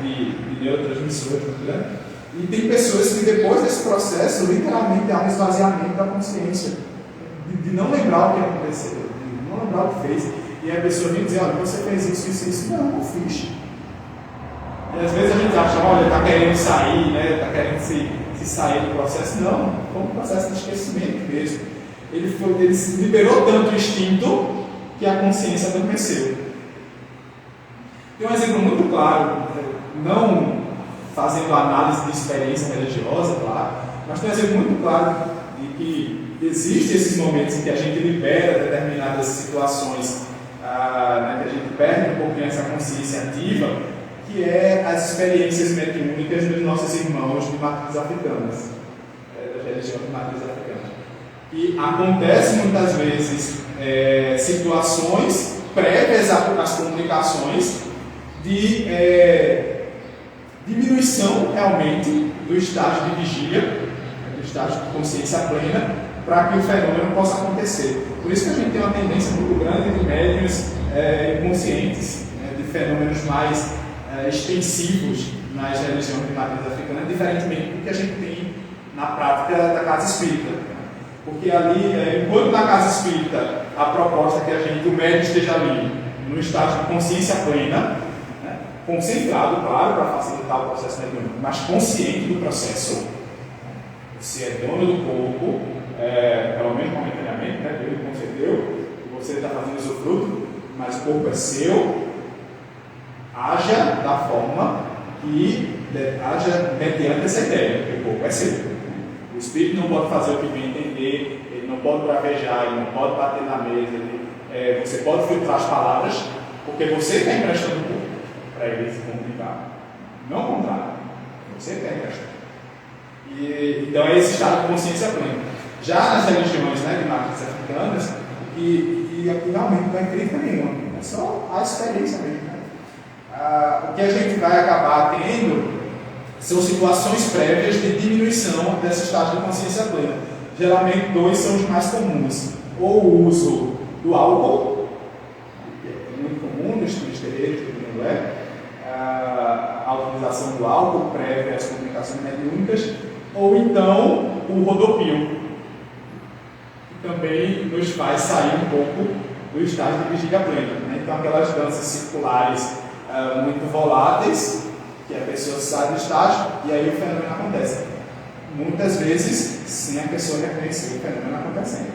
de neurotransmissores muito grande, e tem pessoas que depois desse processo, literalmente há um esvaziamento da consciência, de não lembrar o que aconteceu, de não lembrar o que fez, e a pessoa vem dizer, olha, você fez isso, não fiz. E às vezes a gente acha, olha, está querendo sair, está querendo se sair do processo. Não, foi um processo de esquecimento mesmo. Ele se liberou tanto o instinto que a consciência adormeceu. Tem um exemplo muito claro, não fazendo análise de experiência religiosa, claro, mas tem um exemplo muito claro de que existem esses momentos em que a gente libera determinadas situações, que a gente perde um pouquinho essa consciência ativa, que é as experiências mediúnicas dos nossos irmãos de matrizes africanas, das religiões de matrizes africanas. E acontece muitas vezes situações prévias às comunicações de diminuição realmente do estágio de vigília, do estágio de consciência plena, para que o fenômeno possa acontecer. Por isso que a gente tem uma tendência muito grande de médiuns inconscientes, de fenômenos mais extensivos nas religiões de matriz africana, diferentemente do que a gente tem na prática da casa espírita. Porque ali, enquanto na casa espírita a proposta é que o médium esteja ali no estágio de consciência plena, né, concentrado, claro, para facilitar o processo mediúnico, mas consciente do processo. Você é dono do corpo, pelo menos momentaneamente, né, Deus concedeu, e você está fazendo usufruto, mas o corpo é seu, haja da forma que haja mediante essa ideia, que o corpo é seu. O espírito não pode fazer o que bem entender, ele não pode bravejar, ele não pode bater na mesa, você pode filtrar as palavras, porque você está emprestando o corpo para ele se comunicar. Não o contrário, você está emprestando. Então é esse estado de consciência plena. Já nas religiões, né, de matriz africanas, e aqui realmente não é crítica nenhuma, é só a experiência mesmo. Né? O que a gente vai acabar tendo são situações prévias de diminuição desse estado de consciência plena. Geralmente, dois são os mais comuns. Ou o uso do álcool, que é muito comum nos terreiros do candomblé, a utilização do álcool prévia às comunicações mediúnicas, ou então o rodopio, que também nos faz sair um pouco do estado de vigília plena. Né? Então, aquelas danças circulares muito voláteis, que a pessoa sai do estágio e aí o fenômeno acontece. Muitas vezes, sem a pessoa reconhecer o fenômeno acontecendo.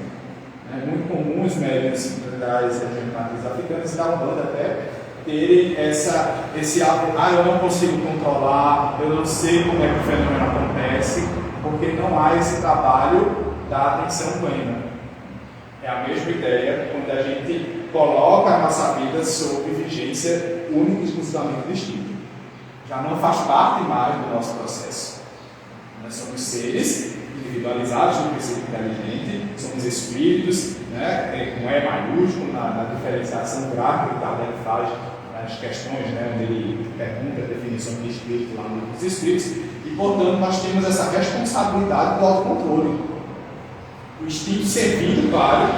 É muito comum os médiuns das regiões matriz africanas e da Umbanda até terem esse eu não consigo controlar, eu não sei como é que o fenômeno acontece, porque não há esse trabalho da atenção plena. É a mesma ideia quando a gente coloca a nossa vida sob vigência única e exclusivamente do instinto. Já não faz parte mais do nosso processo. Nós somos seres individualizados no princípio inteligente, somos espíritos, né, com E maiúsculo na diferenciação gráfica que Kardec faz nas questões, né, onde ele pergunta a definição de espírito lá nos Espíritos, e portanto nós temos essa responsabilidade do autocontrole. O instinto servindo, claro,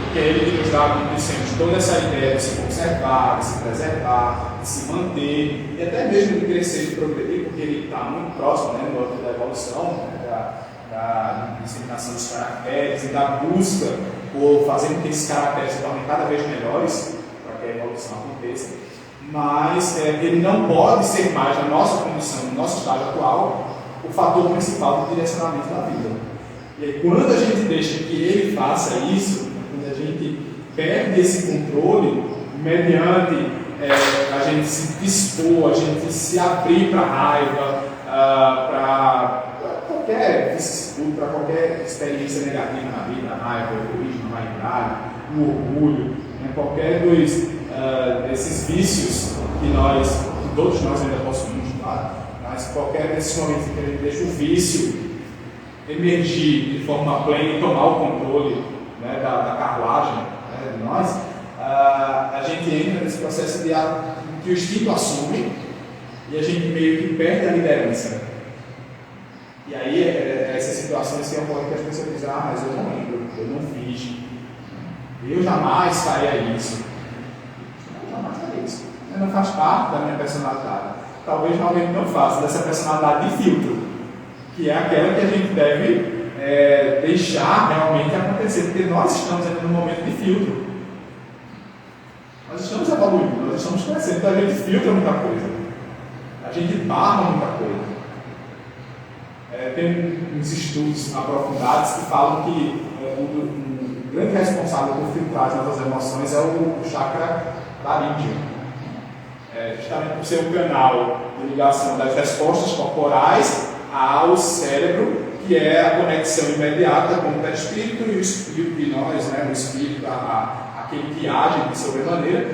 porque é ele que nos dá, como dissemos, toda essa ideia de se conservar, de se preservar, de se manter, e até mesmo de crescer e de progredir, porque ele está muito próximo, né, no âmbito da evolução, né, da disseminação dos caracteres e da busca por fazer com que esses caracteres se tornem cada vez melhores, para que a evolução aconteça. Mas ele não pode ser mais, na nossa condição, no nosso estágio atual, o fator principal do direcionamento da vida. E aí, quando a gente deixa que ele faça isso, quando a gente perde esse controle, mediante a gente se dispor, a gente se abrir para a raiva, para qualquer vicissitude, para qualquer experiência negativa na vida, a raiva, o egoísmo, a vaidade, o orgulho, né, qualquer desses vícios que todos nós ainda possuímos, claro, mas qualquer desses momentos em que a gente deixa o vício emergir de forma plena e tomar o controle, né, da carruagem, né, de nós, a gente entra nesse processo que o instinto assume e a gente meio que perde a liderança. E aí, essas situações que ocorrem que as pessoas dizem, mas eu não lembro, eu não fiz, eu jamais faria isso. Eu jamais faria isso. Não faz parte da minha personalidade. Talvez realmente não faça dessa personalidade de filtro, que é aquela que a gente deve deixar realmente acontecer, porque nós estamos ainda num momento de filtro. Nós estamos evoluindo, nós estamos crescendo, então a gente filtra muita coisa, a gente barra muita coisa. Tem uns estudos aprofundados que falam que um grande responsável por filtrar as nossas emoções é o chakra laríngeo. Justamente por ser o canal de ligação das respostas corporais ao cérebro, que é a conexão imediata com o perispírito e nós, né, o espírito, aquele que age de sobremaneira.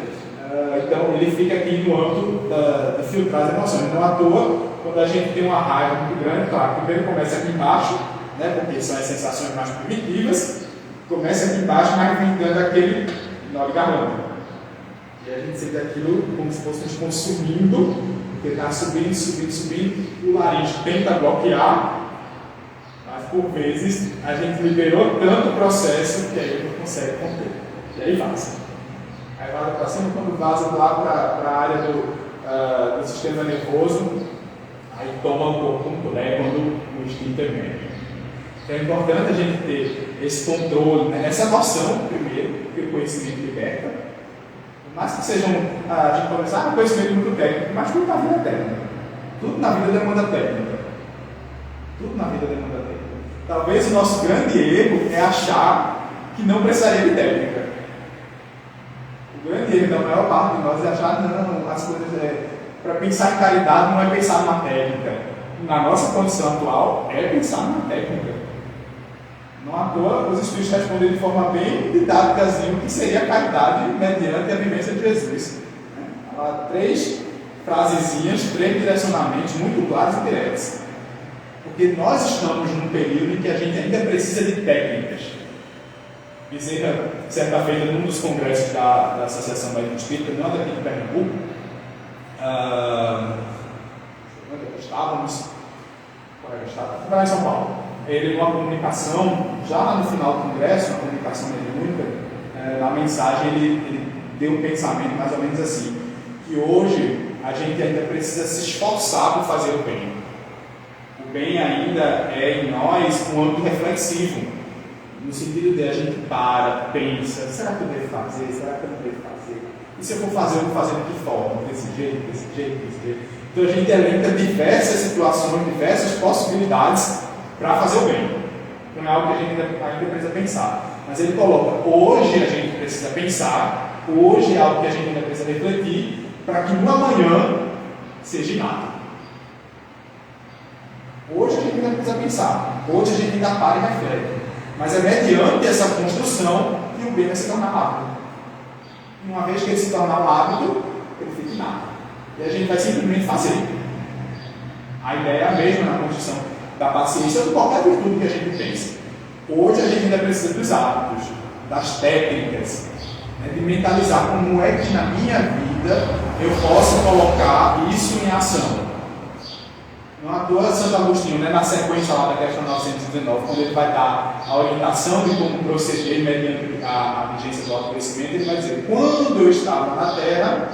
Então ele fica aqui no âmbito de filtrar as emoções. Não à toa, quando a gente tem uma raiva muito grande, claro, primeiro começa aqui embaixo, né, porque são as sensações mais primitivas, começa aqui embaixo, mas vem dando aquele nó de garganta. E a gente sente aquilo como se fosse nos consumindo, porque está subindo, subindo, subindo, o laringe tenta bloquear, mas por vezes a gente liberou tanto o processo que aí ele não consegue conter. E aí vaza. Aí vaza para cima, quando vaza lá para a área do sistema nervoso, aí toma um corpo como todo, aí quando o instinto emerge. Então é importante a gente ter esse controle, né? Essa noção, primeiro, que o conhecimento liberta. Por mais que sejam, a gente pode pensar, conhecimento muito técnico, mas tudo na vida é técnica. Tudo na vida demanda técnica. Tudo na vida demanda técnica. Talvez o nosso grande erro é achar que não precisaria de técnica. O grande erro da maior parte de nós é achar que não, as coisas para pensar em caridade não é pensar numa técnica. Na nossa condição atual, é pensar numa técnica. Não à toa, os Espíritos respondem de forma bem didática o que seria a caridade mediante a vivência de Jesus. Há 3 frasezinhas, 3 direcionamentos muito claros e diretos. Porque nós estamos num período em que a gente ainda precisa de técnicas. Bezerra, certa feita, num dos congressos da Associação Médica Espírita, não daqui de Pernambuco, estávamos lá em São Paulo. Ele, numa comunicação, já lá no final do congresso, uma comunicação mediúnica, na mensagem ele deu um pensamento mais ou menos assim, que hoje a gente ainda precisa se esforçar por fazer o bem. O bem ainda é em nós um âmbito reflexivo, no sentido de a gente para, pensa, será que eu devo fazer? Será que eu não devo fazer? E se eu for fazer, eu vou fazer de que forma? Desse jeito, desse jeito, desse jeito. Então a gente elenca diversas situações, diversas possibilidades para fazer o bem. Então é algo que a gente ainda precisa pensar. Mas ele coloca, hoje a gente precisa pensar, hoje é algo que a gente ainda precisa refletir, para que no amanhã seja inato. Hoje a gente ainda precisa pensar, hoje a gente ainda para e reflete. Mas é mediante essa construção que o bem vai se tornar hábito. E uma vez que ele se tornar um hábito, ele fica inato. E a gente vai simplesmente fazer. A ideia é a mesma na construção da paciência ou de qualquer virtude que a gente pense. Hoje a gente ainda precisa dos hábitos, das técnicas, né, de mentalizar como é que na minha vida eu posso colocar isso em ação. Não à toa Santo Agostinho, né, na sequência lá da questão 919, quando ele vai dar a orientação de como proceder mediante a vigência do autoconhecimento, ele vai dizer, quando eu estava na Terra,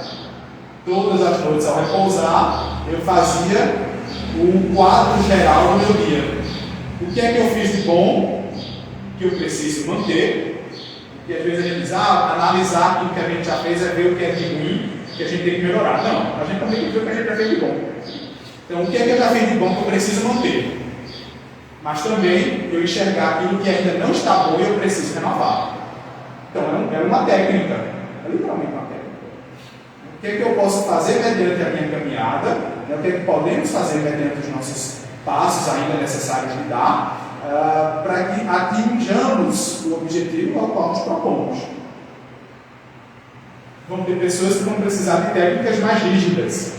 todas as noites ao repousar, eu fazia o quadro geral do meu dia. O que é que eu fiz de bom, que eu preciso manter, e às vezes a gente diz, analisar aquilo que a gente já fez é ver o que é de ruim, que a gente tem que melhorar. Não, a gente também tem que ver o que a gente já fez de bom. Então, o que é que eu já fiz de bom que eu preciso manter? Mas também eu enxergar aquilo que ainda não está bom e eu preciso renovar. Então, é uma técnica, é literalmente uma técnica. O que é que eu posso fazer mediante a minha caminhada? O que é que podemos fazer mediante os nossos passos ainda necessários de dar para que atinjamos o objetivo ao qual nos propomos? Vão ter pessoas que vão precisar de técnicas mais rígidas.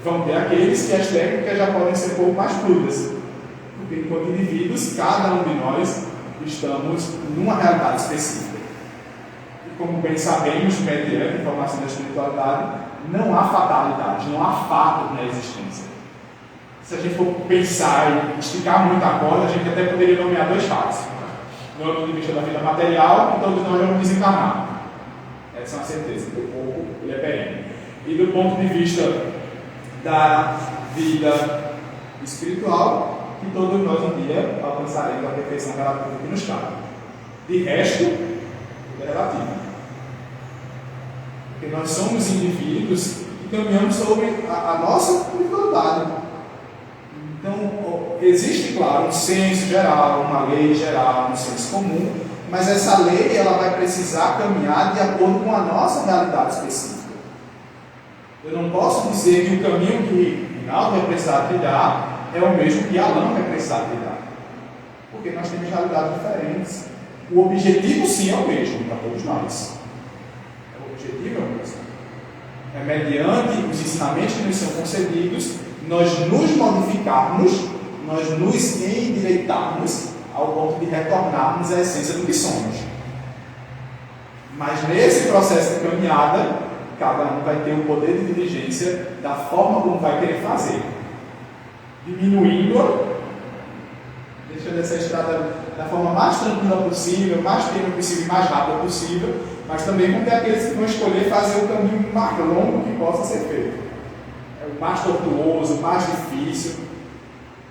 Vão ter aqueles que as técnicas já podem ser um pouco mais fluidas. Porque, enquanto indivíduos, cada um de nós estamos numa realidade específica. E, como bem sabemos, mediante a informação da espiritualidade, não há fatalidade, não há fato na existência. Se a gente for pensar e esticar muito a corda, a gente até poderia nomear 2 fatos. Do ponto de vista da vida material, então todos nós vamos desencarnar. Essa é uma certeza, o corpo ele é perene. E do ponto de vista da vida espiritual, que todos nós um dia alcançaremos a perfeição relativa que nos cabe. De resto, tudo é relativo. Porque nós somos indivíduos que caminhamos sobre a nossa individualidade. Então, existe, claro, um senso geral, uma lei geral, um senso comum, mas essa lei ela vai precisar caminhar de acordo com a nossa realidade específica. Eu não posso dizer que o caminho que Rinaldo vai precisar trilhar é o mesmo que Alain vai precisar trilhar. Porque nós temos realidades diferentes. O objetivo sim é o mesmo para todos nós. O objetivo é o mesmo. É mediante os ensinamentos que nos são concedidos, nós nos modificarmos, nós nos endireitarmos ao ponto de retornarmos à essência do que somos. Mas nesse processo de caminhada, cada um vai ter o poder de diligência da forma como vai querer fazer, diminuindo-a, deixando essa estrada da forma mais tranquila possível, mais tênue possível e mais rápida possível, mas também com aqueles que vão escolher fazer o caminho mais longo que possa ser feito. É o mais tortuoso, o mais difícil.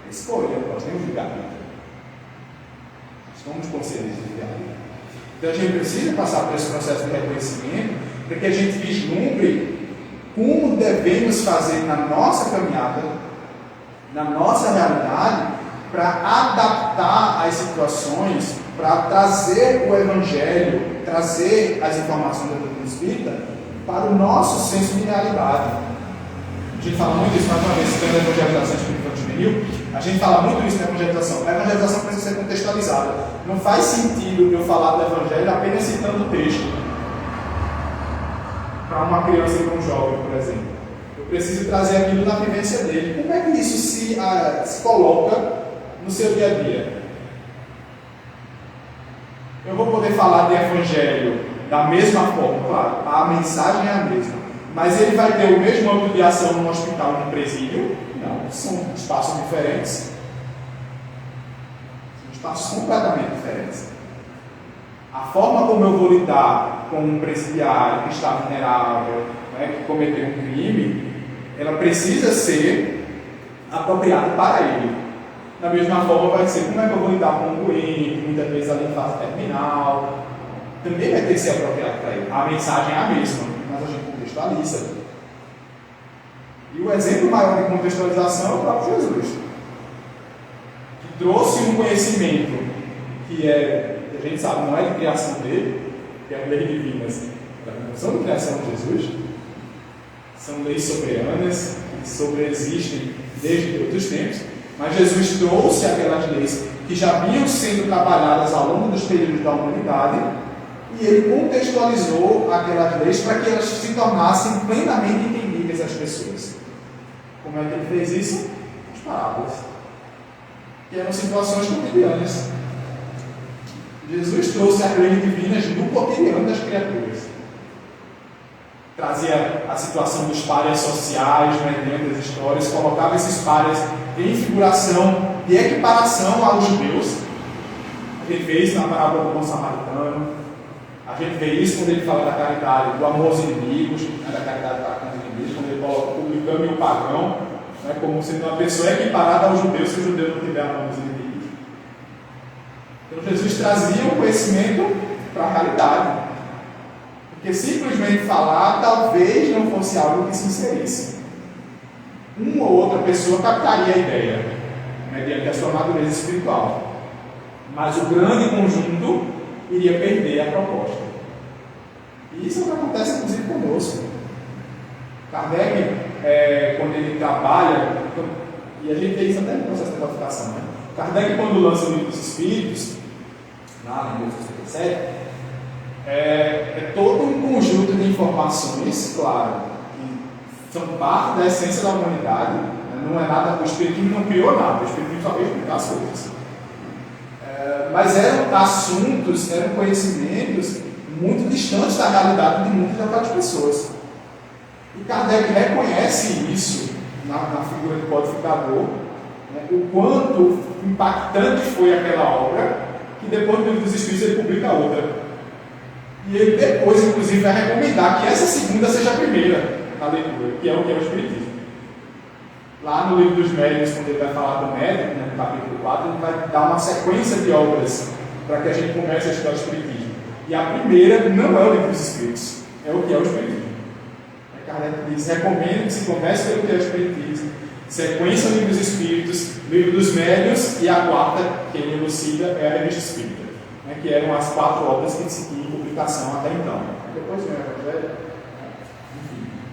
É escolha, nós temos livre-arbítrio. Somos conscientes de livre-arbítrio. Então a gente precisa passar por esse processo de reconhecimento para que a gente vislumbre como devemos fazer na nossa caminhada, na nossa realidade, para adaptar as situações, para trazer o Evangelho, trazer as informações da doutrina espírita para o nosso senso de realidade. A gente fala muito isso, mais uma vez, citando a evangelização espiritual juvenil, a gente fala muito isso na evangelização. A evangelização precisa ser contextualizada. Não faz sentido eu falar do Evangelho apenas citando o texto para uma criança e para um jovem, por exemplo. Eu preciso trazer aquilo na vivência dele. Como é que isso se coloca no seu dia a dia? Eu vou poder falar de Evangelho da mesma forma, claro, a mensagem é a mesma, mas ele vai ter o mesmo âmbito de ação no hospital e no presídio? Não, são espaços diferentes. São espaços completamente diferentes. A forma como eu vou lidar com um presidiário que está vulnerável, né, que cometeu um crime, ela precisa ser apropriada para ele. Da mesma forma vai ser como é que eu vou lidar com um doente, muitas vezes ali em fase terminal, também vai ter que ser apropriado para ele. A mensagem é a mesma, mas a gente contextualiza. E o exemplo maior de contextualização é o próprio Jesus, que trouxe um conhecimento que a gente sabe, não é de criação dele, que é a lei divina, não são de criação de Jesus, são leis soberanas que sobreexistem desde todos os tempos. Mas Jesus trouxe aquelas leis que já vinham sendo trabalhadas ao longo dos períodos da humanidade e ele contextualizou aquelas leis para que elas se tornassem plenamente entendíveis às pessoas. Como é que ele fez isso? As parábolas, que eram situações cotidianas. Jesus trouxe as leis divinas no cotidiano das criaturas. Trazia a situação dos párias sociais, mediante as histórias, colocava esses párias em figuração de equiparação aos judeus. A gente vê isso na parábola do bom samaritano, a gente vê isso quando ele fala da caridade, do amor aos inimigos, né, da caridade para com os inimigos, quando ele coloca o publicano e o pagão, né, como sendo uma pessoa equiparada aos judeus, se o judeu não tiver amor aos inimigos. Então Jesus trazia o conhecimento para a realidade. Porque simplesmente falar talvez não fosse algo que se inserisse. Uma ou outra pessoa captaria a ideia, mediante a sua madureza espiritual. Mas o grande conjunto iria perder a proposta. E isso é o que acontece inclusive conosco. Kardec, quando ele trabalha, e a gente vê isso até no processo de codificação, né? Kardec, quando lança o Livro dos Espíritos, lá em 1967, é todo um conjunto de informações, claro, que são parte da essência da humanidade, né? Não é nada, o Espiritismo não criou nada, o Espiritismo só veio explicar as coisas. Mas eram assuntos, eram conhecimentos muito distantes da realidade de muitas daquelas pessoas. E Kardec reconhece isso na figura do codificador, né? O quanto impactante foi aquela obra, que depois do Livro dos Espíritos ele publica outra. E ele depois, inclusive, vai recomendar que essa segunda seja a primeira na leitura, que é o Espiritismo. Lá no Livro dos Médiuns, quando ele vai falar do médium, né, no capítulo 4, ele vai dar uma sequência de obras para que a gente comece a estudar o Espiritismo. E a primeira não é o Livro dos Espíritos, é o Espiritismo. Kardec diz, recomendo que se comece pelo que é o Espiritismo, sequência o Livro dos Espíritos, Livro dos Médiuns, e a quarta, que ele elucida, é a Revista Espírita, né, que eram as 4 obras que se tinham em publicação até então. Depois vem o Evangelho.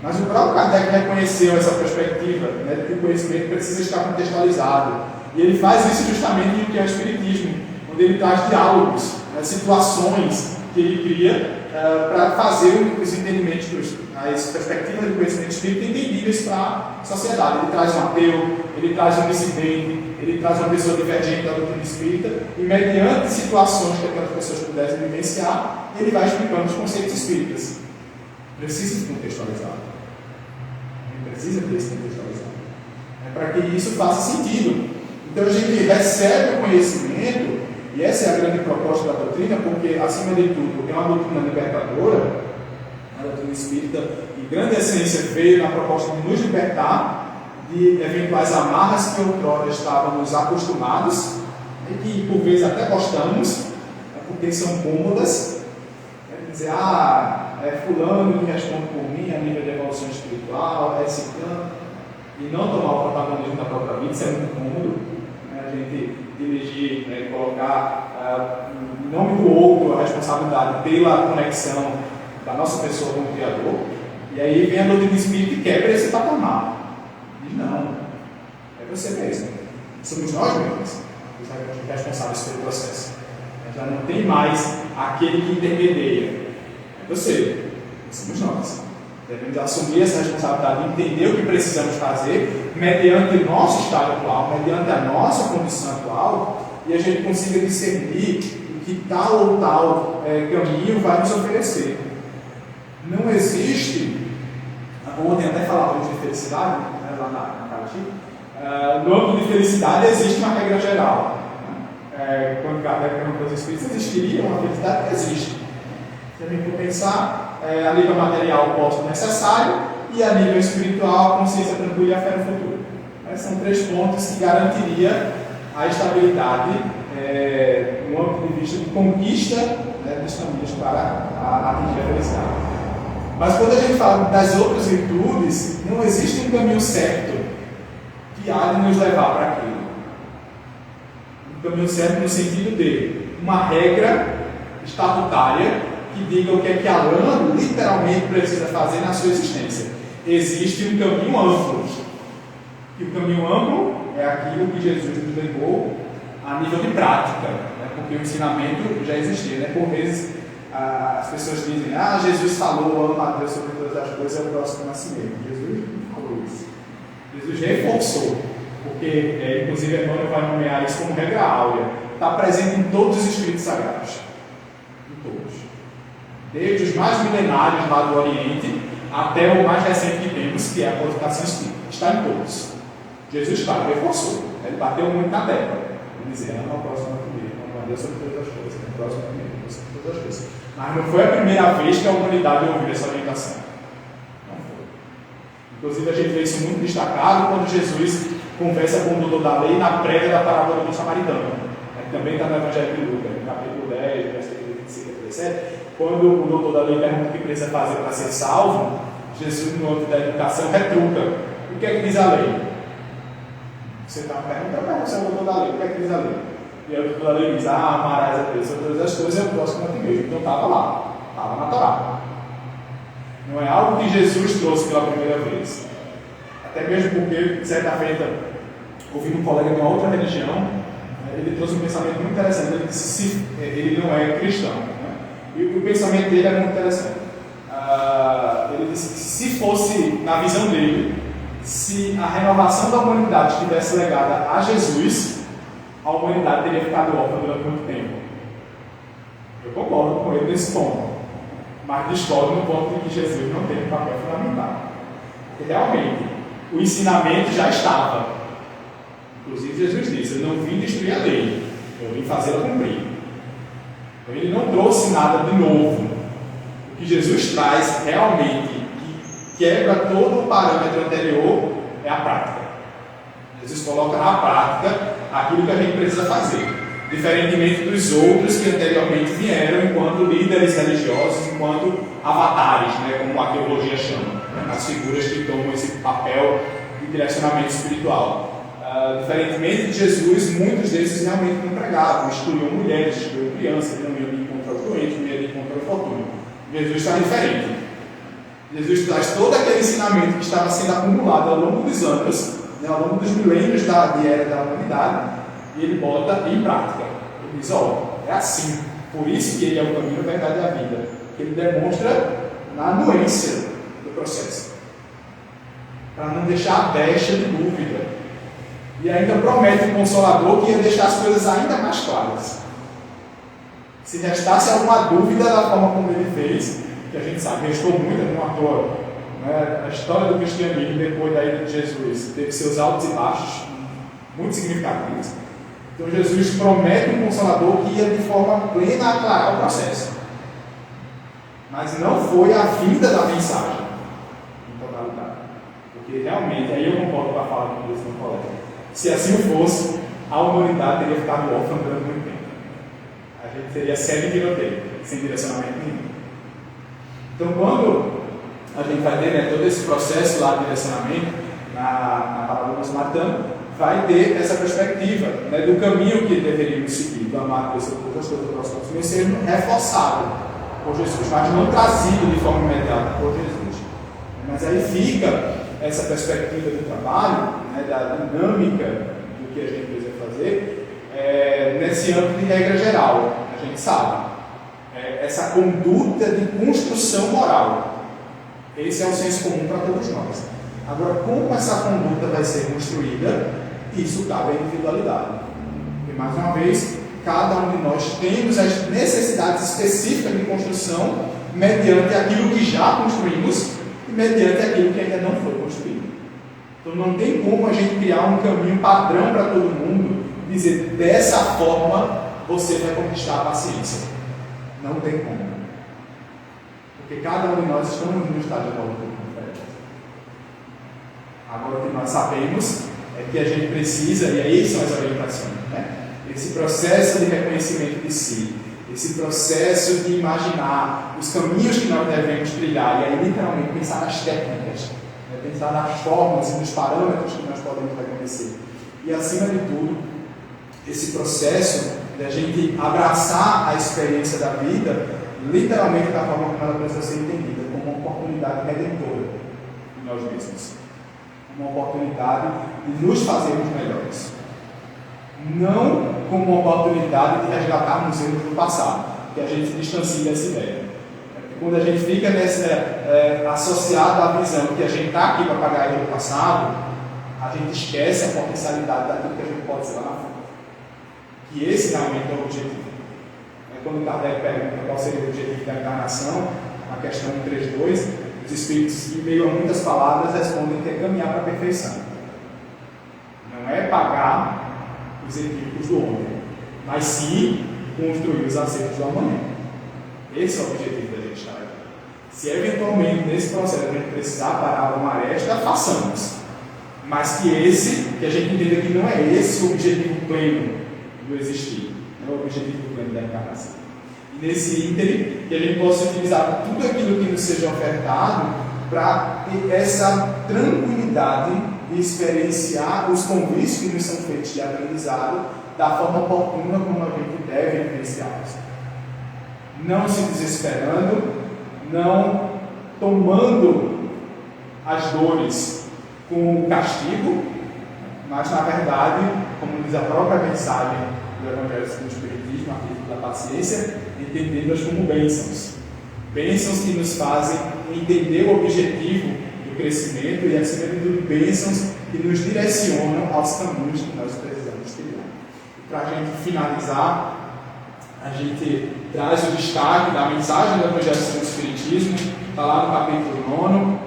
Mas o próprio Kardec reconheceu essa perspectiva, né, de que o conhecimento precisa estar contextualizado. E ele faz isso justamente no que é o Espiritismo, onde ele traz diálogos, né, situações que ele cria para fazer os entendimentos, as perspectivas do conhecimento espírita entendíveis para a sociedade. Ele traz um ateu, ele traz um dissidente, ele traz uma pessoa divergente da doutrina espírita, e mediante situações que aquelas pessoas pudessem vivenciar, ele vai explicando os conceitos espíritas. precisa se contextualizar. Precisa ter esse contextualizado. Para que isso faça sentido. Então a gente recebe o conhecimento, e essa é a grande proposta da doutrina, porque, acima de tudo, é uma doutrina libertadora, a doutrina espírita, e grande essência veio na proposta de nos libertar de eventuais amarras que outrora estávamos acostumados, e que por vezes até gostamos, porque são cômodas. Dizer, fulano que responde por mim a nível de evolução espiritual, é ciclano, e não tomar o protagonismo da própria vida, isso é muito cômodo, né? A gente dirigir, colocar em nome do outro a responsabilidade pela conexão da nossa pessoa com o Criador, e aí vem a doutrina espírita e quebra esse patamar. Diz, não, é você mesmo, somos nós mesmos os responsáveis pelo processo. Já não tem mais aquele que intermedia. É você, somos nós. Devemos assumir essa responsabilidade, entender o que precisamos fazer mediante o nosso estado atual, mediante a nossa condição atual, e a gente consiga discernir o que tal ou tal caminho vai nos oferecer. Não existe, ontem até falávamos de felicidade, né, lá na Caraty, no âmbito de felicidade existe uma regra geral. Quando Kardec perguntou aos espíritos, existiria uma felicidade? Existe. Se a gente for pensar, a nível material, o posto necessário, e a nível espiritual, a consciência tranquila e a fé no futuro. São 3 pontos que garantiria a estabilidade no âmbito de vista de conquista dos caminhos para atingir a felicidade. Mas quando a gente fala das outras virtudes, não existe um caminho certo que há de nos levar para aquilo. Um caminho certo no sentido de uma regra estatutária que diga o que é que a lã literalmente precisa fazer na sua existência. Existe um caminho amplo. E o caminho amplo é aquilo que Jesus nos levou a nível de prática, né? Porque o ensinamento já existia. Né? Por vezes as pessoas dizem, Jesus falou, ama a Deus sobre todas as coisas, é o próximo nascimento. Jesus não falou isso. Jesus reforçou, porque inclusive Emmanuel vai nomear isso como regra áurea. Está presente em todos os escritos sagrados. Em todos. Desde os mais milenários lá do Oriente até o mais recente que temos, que é a codificação espírita. Está em todos. Jesus, claro, reforçou. Ele bateu muito na tecla. Ele dizia, ama o próximo primeiro, ama a Deus sobre todas as coisas, ama o próximo primeiro, Deus sobre todas as coisas. Mas não foi a primeira vez que a humanidade ouviu essa orientação. Não foi. Inclusive, a gente vê isso muito destacado quando Jesus conversa com o doutor da lei na prévia da parábola do samaritano. Também está no Evangelho de Lucas, no capítulo 10, versículo 25 a 37. Quando o doutor da lei pergunta o que precisa fazer para ser salvo, Jesus, no âmbito da educação, retruca. O que é que diz a lei? Você está perguntando, você é o doutor da lei, o que é que diz a lei? E aí o doutor da lei diz, amarás a Deus sobre todas as coisas, é o próximo a ti mesmo. Então estava lá, estava na Torá. Não é algo que Jesus trouxe pela primeira vez. Até mesmo porque, certa feita, ouvindo um colega de uma outra religião, ele trouxe um pensamento muito interessante. Ele disse se ele não é cristão. Né? E o pensamento dele é muito interessante. Ele disse que se fosse, na visão dele, se a renovação da humanidade estivesse legada a Jesus, a humanidade teria ficado órfã durante muito tempo. Eu concordo com ele nesse ponto, mas discordo no ponto de que Jesus não tem um papel fundamental. Porque realmente, o ensinamento já estava. Inclusive Jesus disse, eu não vim destruir a lei, eu vim fazê-la cumprir. Então ele não trouxe nada de novo. O que Jesus traz realmente quebra todo o parâmetro anterior é a prática. Jesus coloca na prática aquilo que a gente precisa fazer, diferentemente dos outros que anteriormente vieram enquanto líderes religiosos, enquanto avatares, né, como a teologia chama, as figuras que tomam esse papel de direcionamento espiritual. Diferentemente de Jesus, muitos desses realmente não pregavam, excluíam mulheres, excluíam crianças, não iam de encontro aos doentes, não iam de encontro ao infortúnio. Jesus está diferente. Jesus traz todo aquele ensinamento que estava sendo acumulado ao longo dos anos, né, ao longo dos milênios de era da humanidade, e ele bota em prática. Ele diz, é assim. Por isso que ele é o caminho, a verdade e a vida. Ele demonstra na anuência do processo. Para não deixar a brecha de dúvida. E ainda promete o Consolador que ia deixar as coisas ainda mais claras. Se restasse alguma dúvida da forma como ele fez, que a gente sabe, restou muito, não à toa. Né? A história do cristianismo depois da ida de Jesus teve seus altos e baixos muito significativos. Então Jesus promete um Consolador que ia de forma plena aclarar o processo. Mas não foi a vinda da mensagem em totalidade. Porque realmente, aí eu concordo com a fala que disse no colega. Se assim fosse, a humanidade teria ficado órfã durante muito tempo. A gente teria série de tiroteio, sem direcionamento nenhum. Então, quando a gente vai ter todo esse processo lá de direcionamento, na palavra dos matando, vai ter essa perspectiva do caminho que deveríamos seguir, do amar Deus sobre todas as coisas, do próximo sendo reforçado por Jesus, mas não trazido de forma imediata por Jesus. Mas aí fica essa perspectiva do trabalho, da dinâmica do que a gente precisa fazer, nesse âmbito de regra geral, a gente sabe. Essa conduta de construção moral. Esse é o senso comum para todos nós. Agora, como essa conduta vai ser construída, isso cabe à individualidade. E mais uma vez, cada um de nós temos as necessidades específicas de construção mediante aquilo que já construímos e mediante aquilo que ainda não foi construído. Então não tem como a gente criar um caminho padrão para todo mundo, dizer dessa forma você vai conquistar a paciência. Não tem como. Porque cada um de nós estamos no estágio de evolução diferente. Agora o que nós sabemos é que a gente precisa, e aí são as orientações, esse processo de reconhecimento de si, esse processo de imaginar os caminhos que nós devemos trilhar, e aí literalmente pensar nas técnicas, pensar nas formas e nos parâmetros que nós podemos reconhecer. E acima de tudo, esse processo de a gente abraçar a experiência da vida, literalmente da forma como ela precisa ser entendida, como uma oportunidade redentora de nós mesmos. Uma oportunidade de nos fazermos melhores. Não como uma oportunidade de resgatarmos erros do passado, que a gente se distancia dessa ideia. Quando a gente fica associado à visão que a gente está aqui para pagar erro do passado, a gente esquece a potencialidade daquilo que a gente pode ser lá na frente. Que esse realmente é o objetivo. Quando Kardec pergunta qual seria o objetivo da encarnação, na questão 132, os espíritos, em meio a muitas palavras, respondem que é caminhar para a perfeição. Não é pagar os equívocos do homem, mas sim construir os acertos do amanhã. Esse é o objetivo da gente estar aqui. Se eventualmente nesse processo a gente precisar parar uma aresta, façamos. Mas que a gente entenda que não é esse o objetivo pleno do existir, não é o objetivo pleno da encarnação. E nesse ínterim, que a gente possa utilizar tudo aquilo que nos seja ofertado para ter essa tranquilidade de experienciar os convites que nos são feitos de aprendizado da forma oportuna como a gente deve vivenciá-los. Não se desesperando, não tomando as dores como castigo, mas na verdade, como diz a própria mensagem do Evangelho segundo o Espiritismo, a título da paciência, entendendo-as como bênçãos. Bênçãos que nos fazem entender o objetivo do crescimento e, acima de tudo, bênçãos que nos direcionam aos caminhos que nós precisamos trilhar. E para a gente finalizar, a gente traz o destaque da mensagem do Evangelho segundo o Espiritismo, está lá no capítulo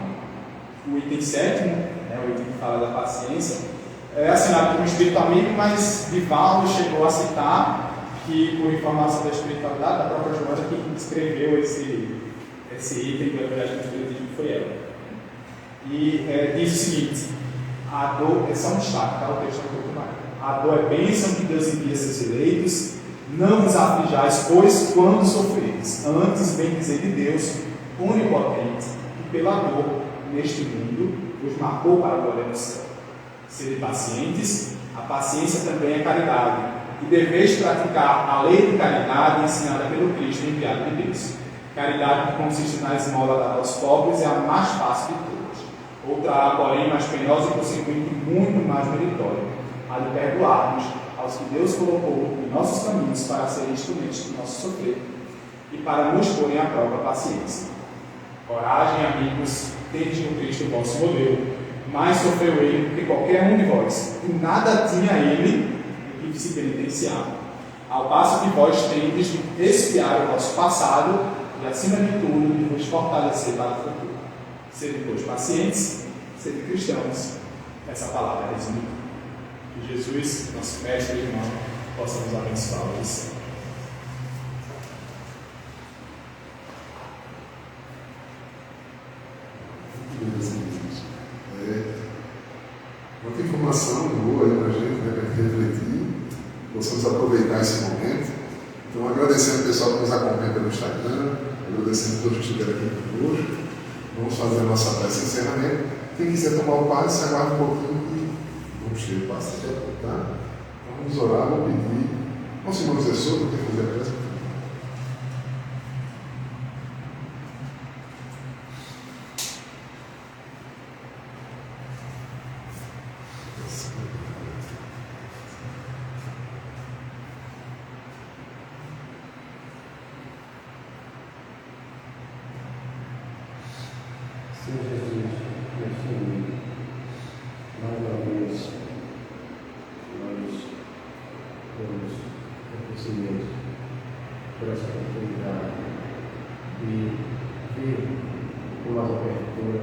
9, o item 7º, o item que fala da paciência. É assinado por um espírito amigo, mas Divaldo chegou a citar que, por informação da espiritualidade, da própria Joana, quem escreveu esse item do Evangelho do Espiritismo foi ela. E diz o seguinte: a dor, é só um destaque, tá? O texto é um pouco mais. A dor é bênção que Deus envia a seus eleitos, não vos aflijais, pois quando sofreis, antes bem dizer de Deus, onipotente, que pela dor neste mundo vos marcou para a glória do céu. Sede pacientes, a paciência também é caridade, e deveis praticar a lei de caridade ensinada pelo Cristo enviado de Deus. Caridade que consiste na esmola dada aos pobres é a mais fácil de todas. Outra há, porém, mais penosa e, consequentemente, muito mais meritória, a de perdoarmos aos que Deus colocou em nossos caminhos para serem instrumentos do nosso sofrer e para nos porem à prova a paciência. Coragem, amigos, tendes no Cristo o vosso modelo. Mais sofreu ele do que qualquer um de vós, e nada tinha ele do que se penitenciar. Ao passo que vós tendes de expiar o vosso passado e, acima de tudo, nos fortalecer para o futuro. Serem todos pacientes, serem cristãos. Essa palavra resume. Que Jesus, nosso mestre e irmão, possa nos abençoar hoje. Muita informação boa aí para a gente, né, para refletir, possamos aproveitar esse momento. Então, agradecendo o pessoal que nos acompanha pelo Instagram, agradecendo todos que estiveram aqui conosco. Vamos fazer a nossa prece de encerramento. Quem quiser tomar o passe, aguarde um pouquinho e vamos ter o passe daqui a pouco, tá? Então, vamos orar, vamos pedir. Nosso irmão Zé Souza, quer fazer a prece? Senhor Jesus, meu Filho, mais uma vez nós temos reconhecimento por essa oportunidade de ver com mais abertura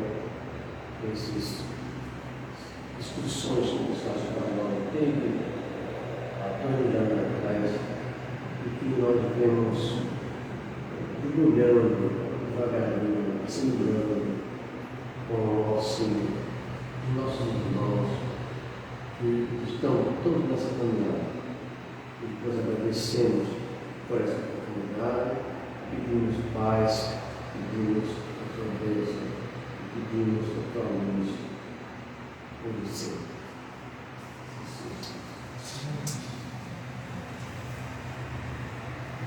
essas discussões que os nossos pastores têm há 2 anos atrás e que nós vemos brilhando devagarinho, sembrando com o auxílio dos nossos irmãos que estão todos nessa caminhada. E nós agradecemos por essa oportunidade, pedimos paz, pedimos a tua bênção, pedimos a tua luz por sempre.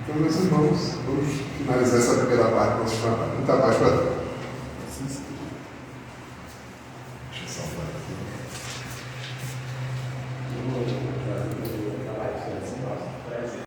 Então, meus irmãos, vamos finalizar essa primeira parte do nosso trabalho. Muita paz para todos.